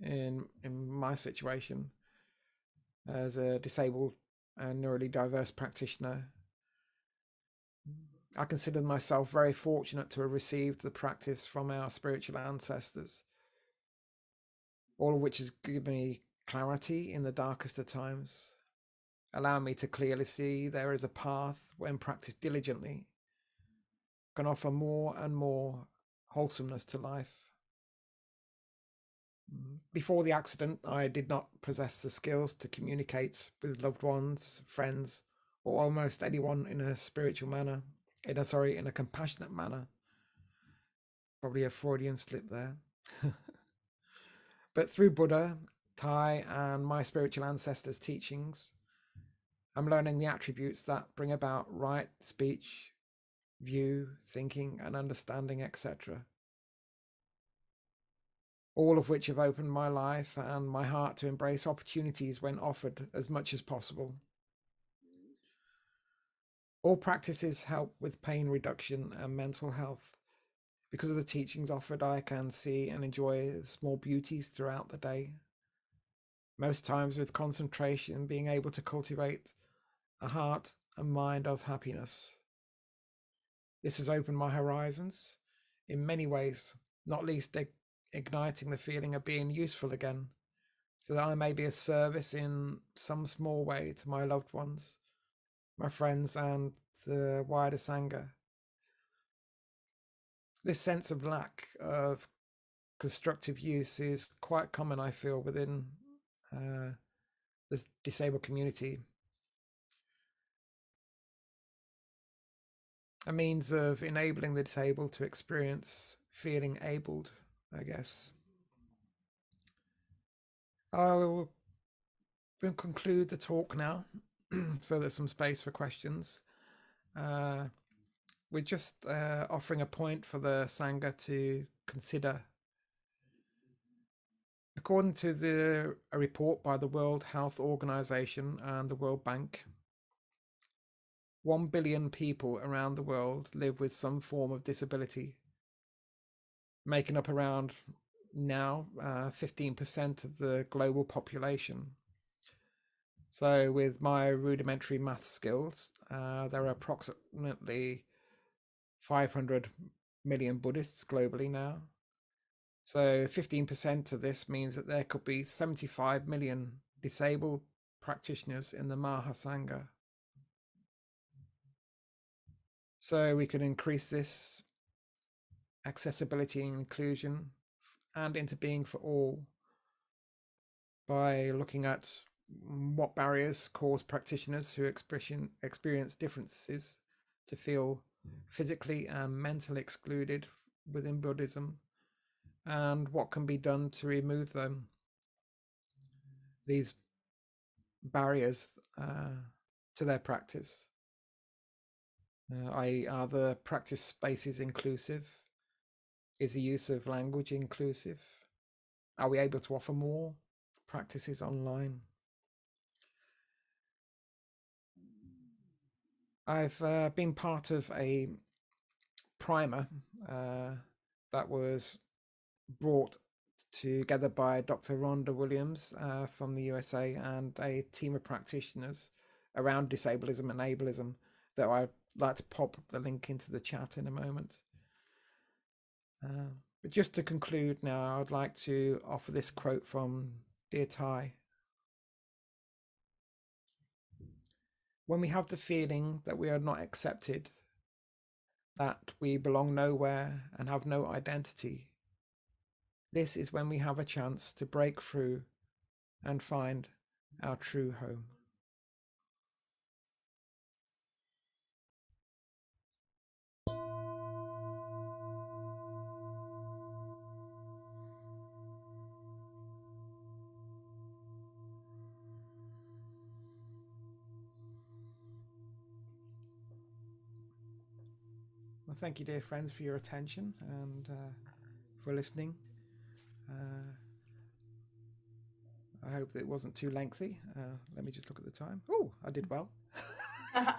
in my situation as a disabled and neurally diverse practitioner, I consider myself very fortunate to have received the practice from our spiritual ancestors, all of which has given me clarity in the darkest of times, allowing me to clearly see there is a path when practiced diligently can offer more and more wholesomeness to life. Before the accident, I did not possess the skills to communicate with loved ones, friends, or almost anyone in a spiritual manner, in a compassionate manner. Probably a Freudian slip there. But through Buddha, Thay, and my spiritual ancestors' teachings, I'm learning the attributes that bring about right speech, view, thinking, and understanding, etc. All of which have opened my life and my heart to embrace opportunities when offered as much as possible. All practices help with pain reduction and mental health. Because of the teachings offered, I can see and enjoy small beauties throughout the day. Most times with concentration, being able to cultivate a heart and mind of happiness. This has opened my horizons in many ways, not least igniting the feeling of being useful again, so that I may be of service in some small way to my loved ones, my friends, and the wider Sangha. This sense of lack of constructive use is quite common, I feel, within the disabled community. A means of enabling the disabled to experience feeling abled, I guess. I will conclude the talk now, so there's some space for questions. We're just offering a point for the Sangha to consider. According to a report by the World Health Organization and the World Bank, 1 billion people around the world live with some form of disability, making up around now 15% of the global population. So with my rudimentary math skills, there are approximately 500 million Buddhists globally now. So 15% of this means that there could be 75 million disabled practitioners in the Mahasangha. So we can increase this accessibility and inclusion and into being for all by looking at what barriers cause practitioners who experience differences to feel physically and mentally excluded within Buddhism, and what can be done to remove them, these barriers to their practice. Are the practice spaces inclusive? Is the use of language inclusive? Are we able to offer more practices online? I've been part of a primer that was brought together by Dr. Rhonda Williams from the USA and a team of practitioners around disableism and ableism that I'd like to pop the link into the chat in a moment. But just to conclude now, I'd like to offer this quote from dear Thay. When we have the feeling that we are not accepted, that we belong nowhere and have no identity, this is when we have a chance to break through and find our true home. Well, thank you, dear friends, for your attention and for listening. I hope that it wasn't too lengthy. Let me just look at the time. Oh, I did well. That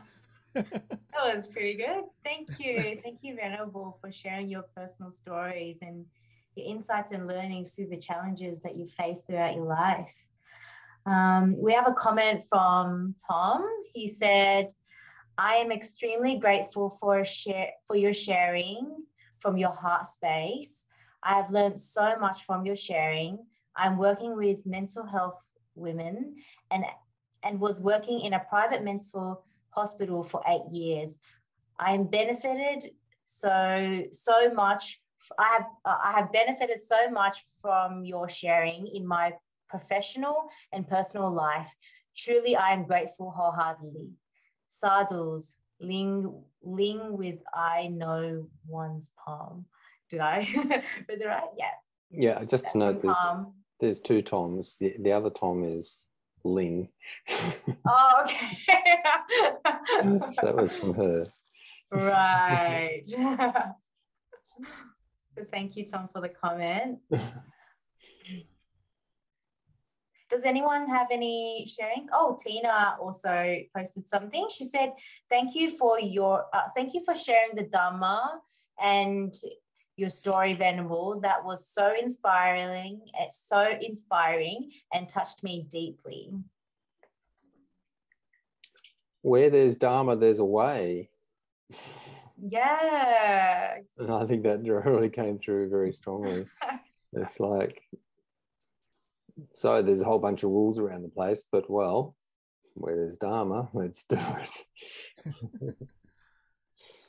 was pretty good. Thank you. Thank you, Venerable, for sharing your personal stories and your insights and learnings through the challenges that you faced throughout your life. We have a comment from Tom. He said, I am extremely grateful for your sharing from your heart space. I have learned so much from your sharing. I'm working with mental health women and was working in a private mental hospital for 8 years. I am benefited so much. I have benefited so much from your sharing in my professional and personal life. Truly, I am grateful wholeheartedly. Sadhus, Ling with I know one's palm. Did I read it right? Yeah. Yeah, just to note there's two Toms. The other Tom is Ling. Oh, okay. So that was from her. Right. So thank you, Tom, for the comment. Does anyone have any sharings? Oh, Tina also posted something. She said, thank you for sharing the Dharma and your story, Venerable. That was so inspiring. It's so inspiring and touched me deeply. Where there's Dharma, there's a way. Yeah. And I think that really came through very strongly. It's like, so there's a whole bunch of rules around the place, but well, where there's Dharma, let's do it.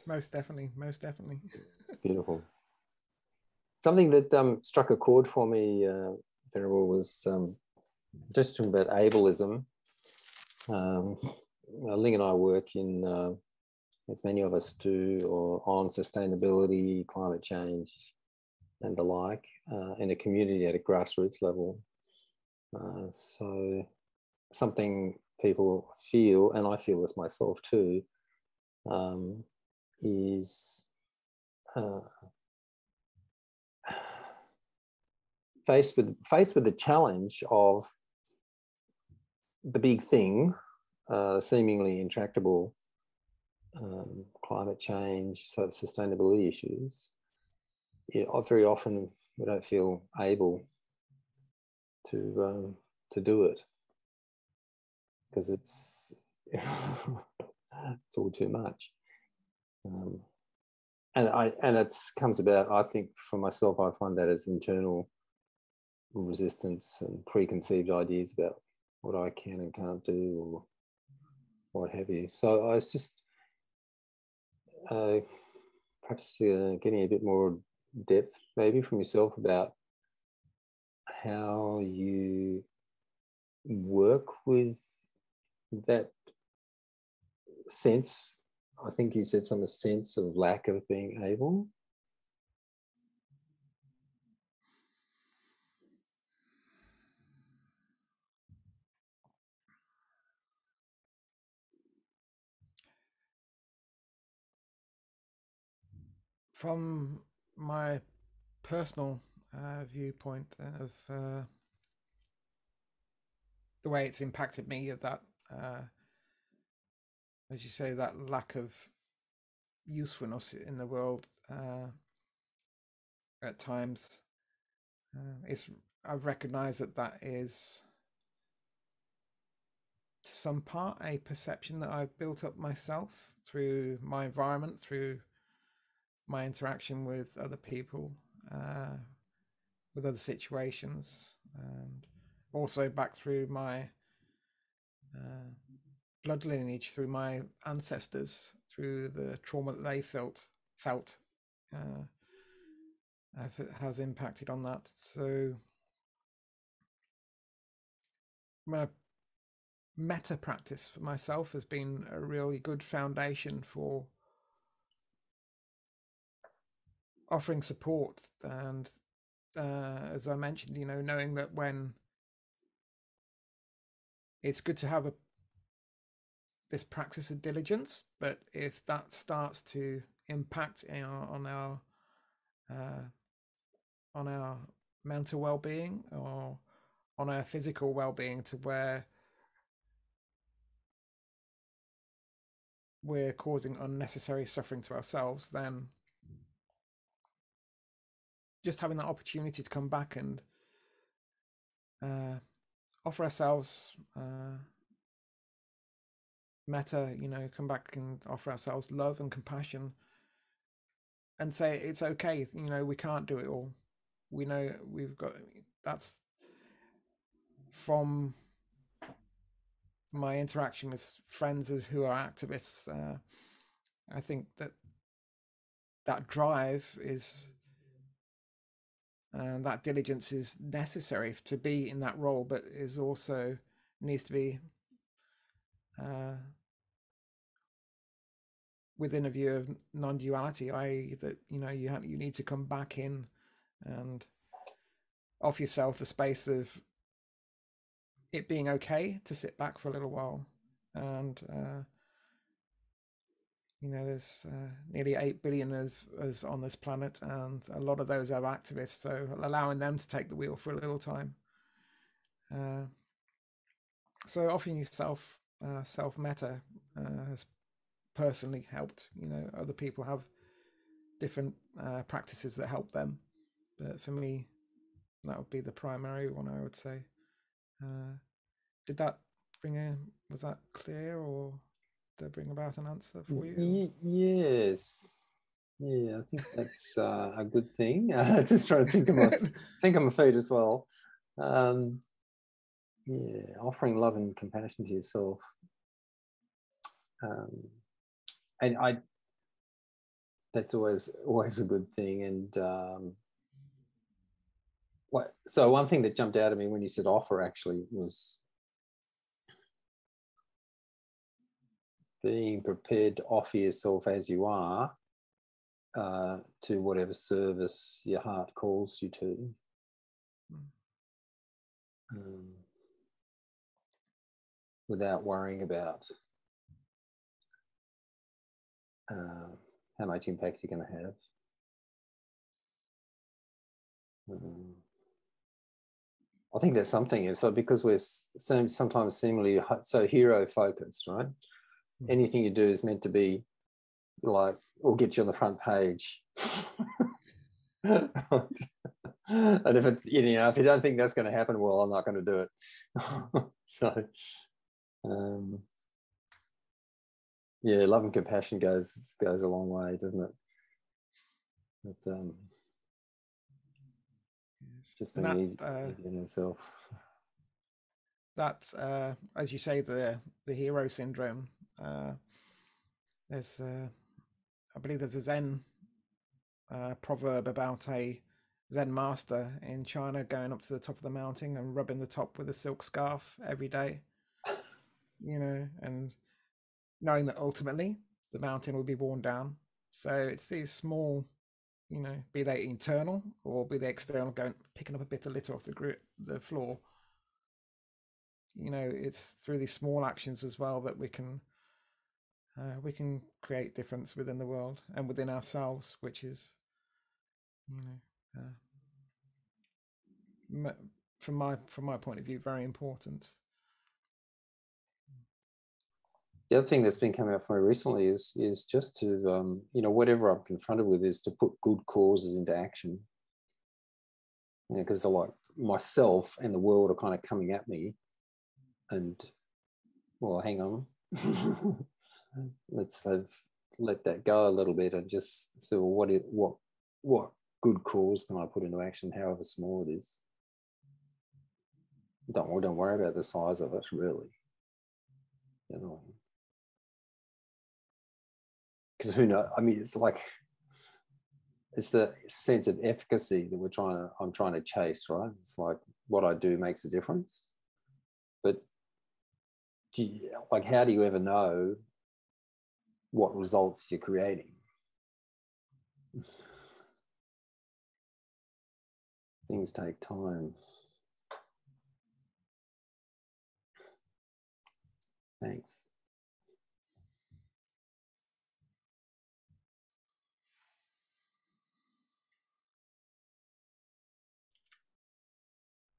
Most definitely, most definitely. Beautiful. Something that struck a chord for me, Venerable, was just talking about ableism. Ling and I work in, as many of us do, or on sustainability, climate change, and the like, in a community at a grassroots level. So something people feel, and I feel this myself too, is faced with the challenge of the big thing, seemingly intractable climate change, so sustainability issues. Very often we don't feel able to do it because it's it's all too much. And it comes about, I think, for myself, I find that as internal resistance and preconceived ideas about what I can and can't do, or what have you. So I was just perhaps getting a bit more depth maybe from yourself about how you work with that sense. I think you said some sense of lack of being able. From my personal viewpoint of the way it's impacted me, of that, as you say, that lack of usefulness in the world at times, I've recognized that is to some part a perception that I've built up myself through my environment, through my interaction with other people, with other situations, and also back through my blood lineage, through my ancestors, through the trauma that they felt has impacted on that. So my meta practice for myself has been a really good foundation for offering support, and as I mentioned, knowing that when it's good to have this practice of diligence, but if that starts to impact on our mental well-being or on our physical well-being, to where we're causing unnecessary suffering to ourselves, then just having that opportunity to come back and offer ourselves metta, come back and offer ourselves love and compassion, and say it's okay, we can't do it all. We know we've got, that's from my interaction with friends who are activists. I think that drive is, and that diligence is necessary to be in that role, but is also needs to be within a view of non-duality, i.e. that you need to come back in and offer yourself the space of it being okay to sit back for a little while. And there's nearly 8 billion as on this planet, and a lot of those are activists, so allowing them to take the wheel for a little time. So offering yourself self-metta has personally helped. Other people have different practices that help them, but for me, that would be the primary one, I would say. Did that was that clear, or did I bring about an answer for you? Yes. Yeah, I think that's a good thing. Just trying to think on my feet as well. Yeah, offering love and compassion to yourself. And that's always a good thing. And so one thing that jumped out at me when you said offer actually was being prepared to offer yourself as you are to whatever service your heart calls you to. Without worrying about how much impact you're going to have. I think that's something. So because we're sometimes seemingly so hero focused, right? Anything you do is meant to be like, or get you on the front page. And if it's, if you don't think that's going to happen, well, I'm not going to do it. So, yeah, love and compassion goes a long way, doesn't it? But, just being easy on yourself. that, as you say, the hero syndrome. There's, I believe, there's a Zen proverb about a Zen master in China going up to the top of the mountain and rubbing the top with a silk scarf every day, you know, and knowing that ultimately the mountain will be worn down. So it's these small, you know, be they internal or be they external, going picking up a bit of litter off the floor. You know, it's through these small actions as well that we can create difference within the world and within ourselves, which is, you know, from my point of view, very important. The other thing that's been coming up for me recently is just to, you know, whatever I'm confronted with is to put good causes into action. You know, because like myself and the world are kind of coming at me, and well, hang on, let's let that go a little bit and just say, well, what good cause can I put into action, however small it is. Don't worry about the size of it, really. You know. Because who knows? I mean, it's like it's the sense of efficacy that I'm trying to chase, right? It's like what I do makes a difference, but how do you ever know what results you're creating? Things take time. Thanks.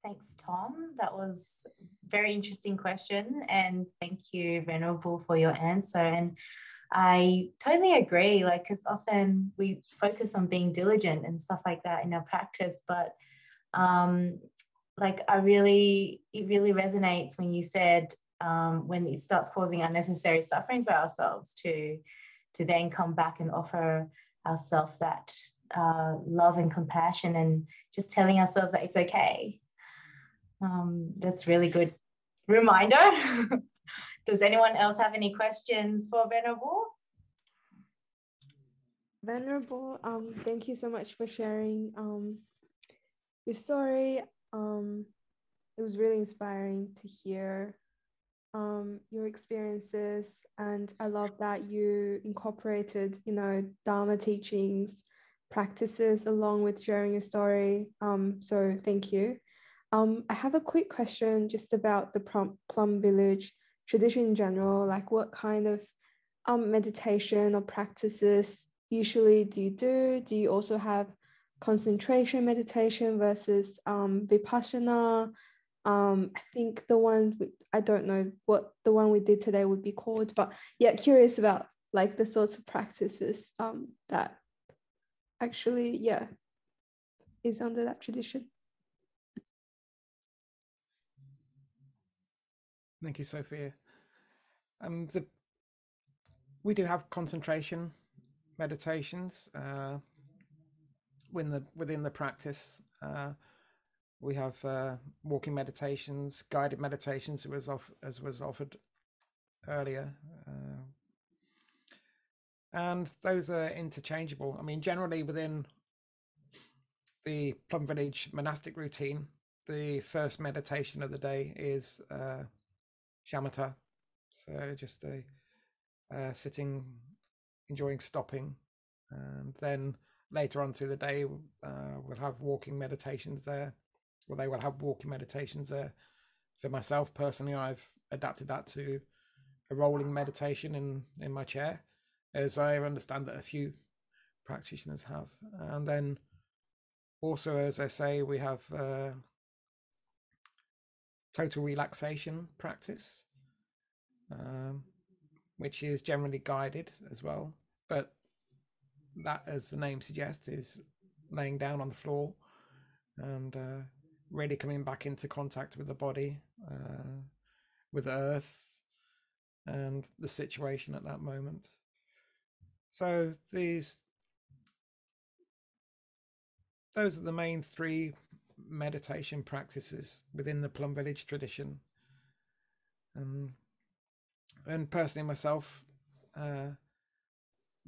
Thanks, Tom. That was a very interesting question. And thank you, Venerable, for your answer. And I totally agree, like, because often we focus on being diligent and stuff like that in our practice, but like it really resonates when you said when it starts causing unnecessary suffering for ourselves to then come back and offer ourselves that love and compassion and just telling ourselves that it's okay. That's really good reminder. Does anyone else have any questions for Venerable? Venerable, thank you so much for sharing your story. It was really inspiring to hear your experiences, and I love that you incorporated, you know, Dharma teachings, practices along with sharing your story. So thank you. I have a quick question just about the Plum Village tradition in general. Like, what kind of meditation or practices usually do you do? Do you also have concentration meditation versus vipassana? I think the one I don't know what the one we did today would be called, but yeah, curious about like the sorts of practices that actually, yeah, is under that tradition. Thank you, Sophia. We do have concentration meditations within the practice. We have walking meditations, guided meditations, as was offered earlier, and those are interchangeable. I mean, generally within the Plum Village monastic routine, the first meditation of the day is shamatha, so just a sitting, enjoying stopping, and then later on through the day we'll have walking meditations there. Well, they will have walking meditations there. For myself personally, I've adapted that to a rolling meditation in my chair, as I understand that a few practitioners have. And then also, as I say, we have total relaxation practice, which is generally guided as well, but that, as the name suggests, is laying down on the floor and really coming back into contact with the body, with the earth and the situation at that moment. So those are the main three meditation practices within the Plum Village tradition. And personally myself,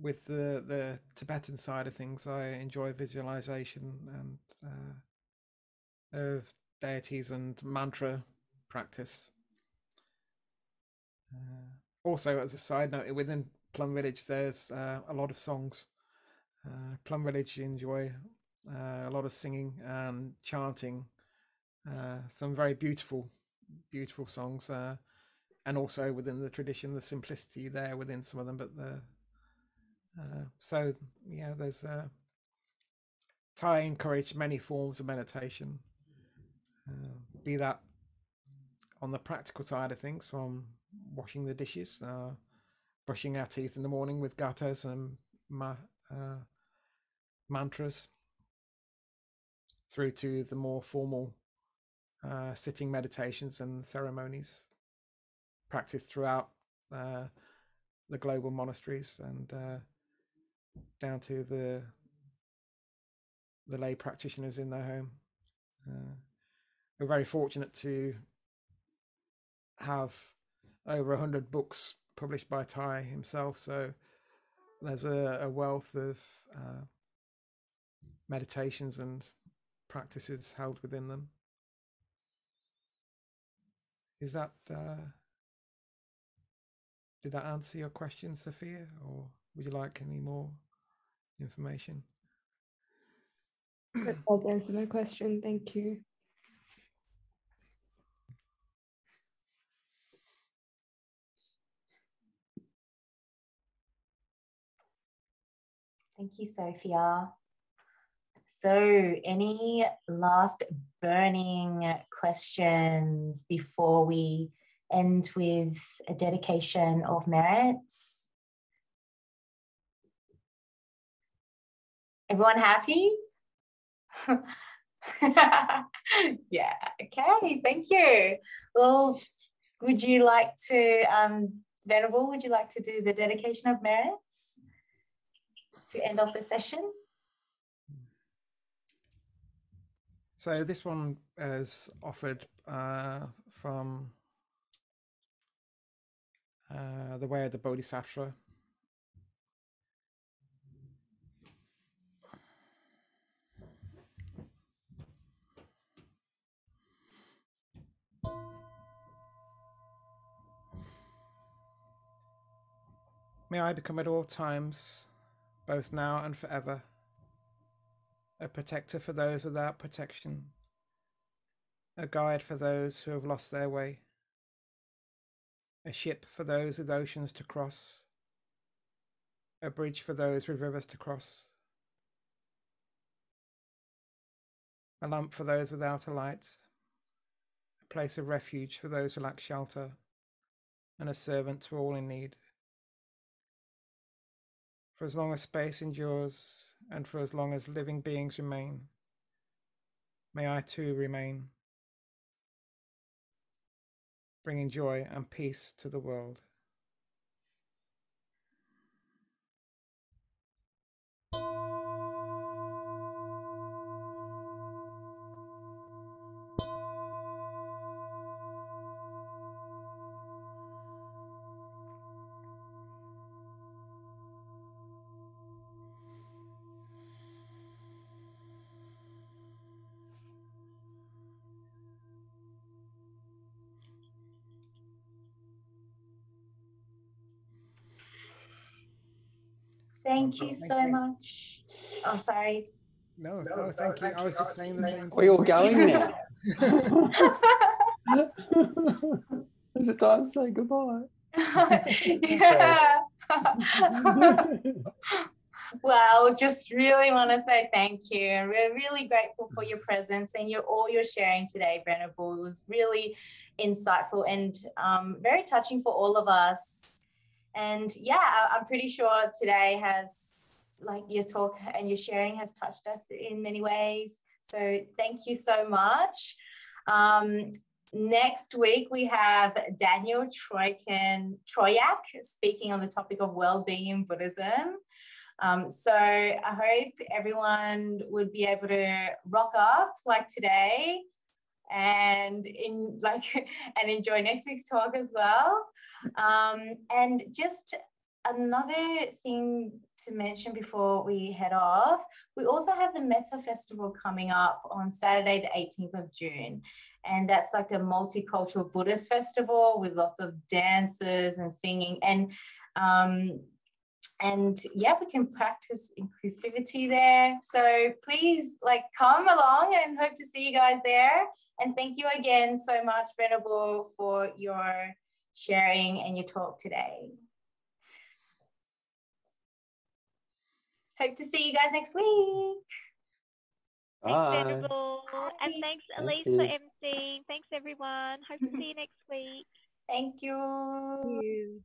with the Tibetan side of things, I enjoy visualization and of deities and mantra practice. Also, as a side note, within Plum Village, there's a lot of songs. Plum Village enjoy a lot of singing and chanting, some very beautiful songs, and also within the tradition, the simplicity there within some of them. But so yeah, there's Thay encouraged many forms of meditation, be that on the practical side of things, from washing the dishes, brushing our teeth in the morning with gathas and mantras, through to the more formal sitting meditations and ceremonies practiced throughout the global monasteries, and down to the lay practitioners in their home. We're very fortunate to have over 100 books published by Thay himself, so there's a wealth of meditations and practices held within them. Is that did that answer your question, Sophia, or would you like any more information? That does answer my question. Thank you. Thank you, Sophia. So, any last burning questions before we end with a dedication of merits? Everyone happy? Yeah, okay, thank you. Well, would you like to, Venerable, would you like to do the dedication of merits to end off the session? So this one is offered from the Way of the Bodhisattva. May I become at all times, both now and forever, a protector for those without protection, a guide for those who have lost their way, a ship for those with oceans to cross, a bridge for those with rivers to cross, a lamp for those without a light, a place of refuge for those who lack shelter, and a servant to all in need. For as long as space endures, and for as long as living beings remain, may I too remain, bringing joy and peace to the world. Thank you so much. Oh, sorry. No, thank you. I was just saying the same thing. We're all going now. Is it time to say goodbye? Yeah. Well, just really want to say thank you. And we're really grateful for your presence and all your sharing today, Venerable. It was really insightful and very touching for all of us. And yeah, I'm pretty sure today has, like, your talk and your sharing has touched us in many ways. So thank you so much. Next week, we have Daniel Troyak speaking on the topic of well-being in Buddhism. So I hope everyone would be able to rock up like today and and enjoy next week's talk as well. And just another thing to mention before we head off, we also have the Metta Festival coming up on Saturday, the 18th of June. And that's like a multicultural Buddhist festival with lots of dances and singing. And yeah, we can practice inclusivity there. So please come along, and hope to see you guys there. And thank you again so much, Venerable, for your sharing and your talk today. Hope to see you guys next week. Thanks, Venerable. And thanks, Elise, you. for emceeing. Thanks, everyone. Hope to see you next week. Thank you.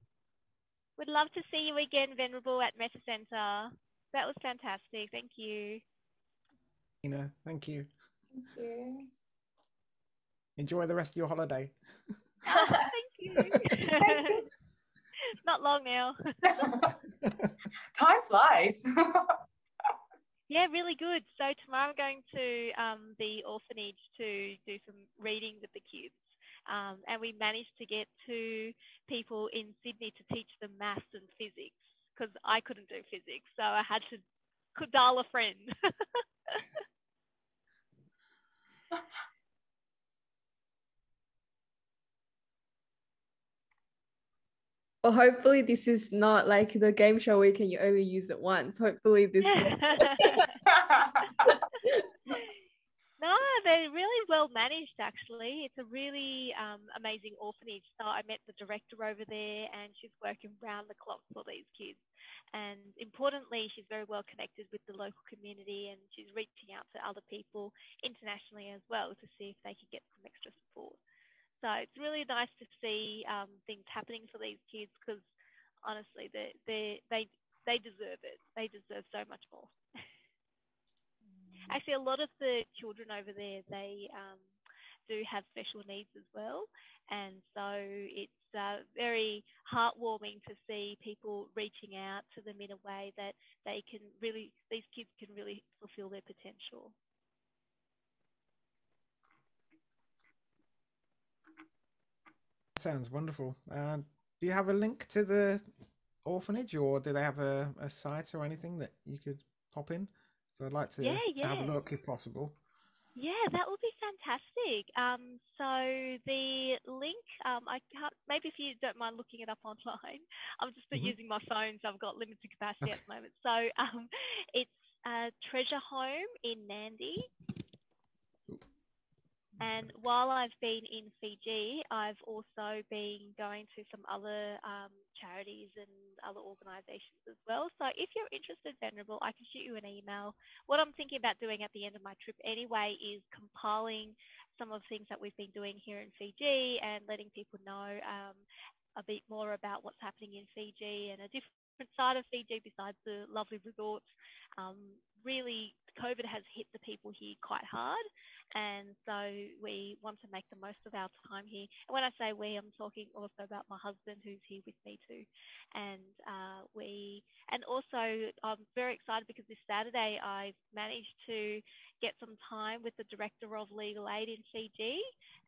Would love to see you again, Venerable, at Metta Centre. That was fantastic. Thank you. Ina, thank you. Thank you. Enjoy the rest of your holiday. Oh, thank you. Not long now. Time flies. Yeah, really good. So tomorrow I'm going to the orphanage to do some reading with the kids. And we managed to get 2 people in Sydney to teach them maths and physics, because I couldn't do physics. So I had to dial a friend. Well, hopefully this is not like the game show where you only use it once. Hopefully this No, they're really well managed, actually. It's a really amazing orphanage. So I met the director over there, and she's working round the clock for these kids. And importantly, she's very well connected with the local community, and she's reaching out to other people internationally as well to see if they can get some extra support. So it's really nice to see things happening for these kids, because honestly, they deserve it. They deserve so much more. Actually, a lot of the children over there, they do have special needs as well. And so it's very heartwarming to see people reaching out to them in a way that these kids can really fulfill their potential. Sounds wonderful. Do you have a link to the orphanage, or do they have a site or anything that you could pop in? So I'd like to have a look if possible. Yeah, that would be fantastic. So the link, I can't. Maybe if you don't mind looking it up online. I'm just using my phone, so I've got limited capacity at the moment. So it's Treasure Home in Nandi. And while I've been in Fiji, I've also been going to some other charities and other organisations as well. So if you're interested, Venerable, I can shoot you an email. What I'm thinking about doing at the end of my trip anyway is compiling some of the things that we've been doing here in Fiji and letting people know a bit more about what's happening in Fiji and a different side of Fiji besides the lovely resorts. Really, COVID has hit the people here quite hard, and so we want to make the most of our time here. And when I say we, I'm talking also about my husband, who's here with me too. And also I'm very excited because this Saturday I managed to get some time with the Director of Legal Aid in Fiji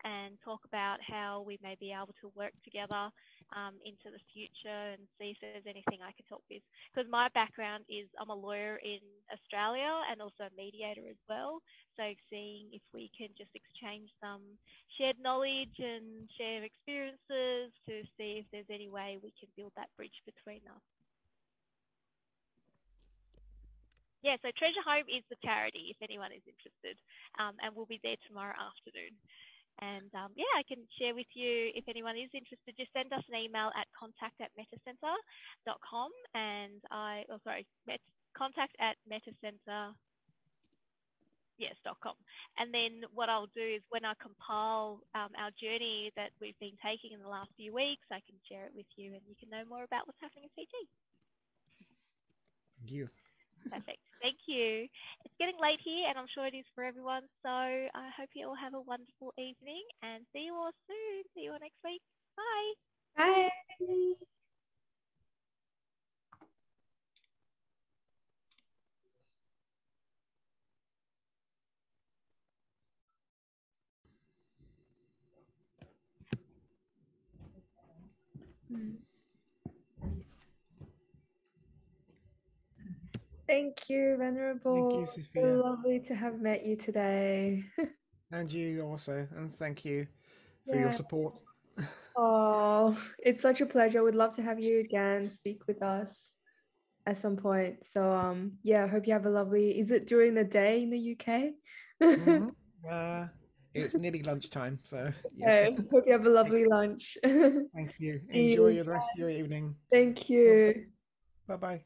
and talk about how we may be able to work together into the future and see if there's anything I can help with. Because my background is I'm a lawyer in Australia and also a mediator as well. So seeing if we can just exchange some shared knowledge and share experiences to see if there's any way we can build that bridge between us. Yeah, so Treasure Home is the charity if anyone is interested, and we'll be there tomorrow afternoon. And yeah, I can share with you if anyone is interested. Just send us an email at contact@metacentre.com and contact@metacentre.com. And then what I'll do is when I compile our journey that we've been taking in the last few weeks, I can share it with you and you can know more about what's happening in Fiji. Thank you. Perfect. Thank you. It's getting late here, and I'm sure it is for everyone. So I hope you all have a wonderful evening, and see you all soon. See you all next week. Bye. Bye. Thank you, Venerable. Thank you, So Sophia. lovely to have met you today. And you also. And thank you for Yeah. your support. Oh, it's such a pleasure. We'd love to have you again, speak with us at some point. So yeah, I hope you have a lovely, is it during the day in the UK? Mhm. It's nearly lunchtime, so yeah. Okay, hope you have a lovely lunch. Thank you. See Enjoy you. the rest of your evening. Thank you. Bye bye.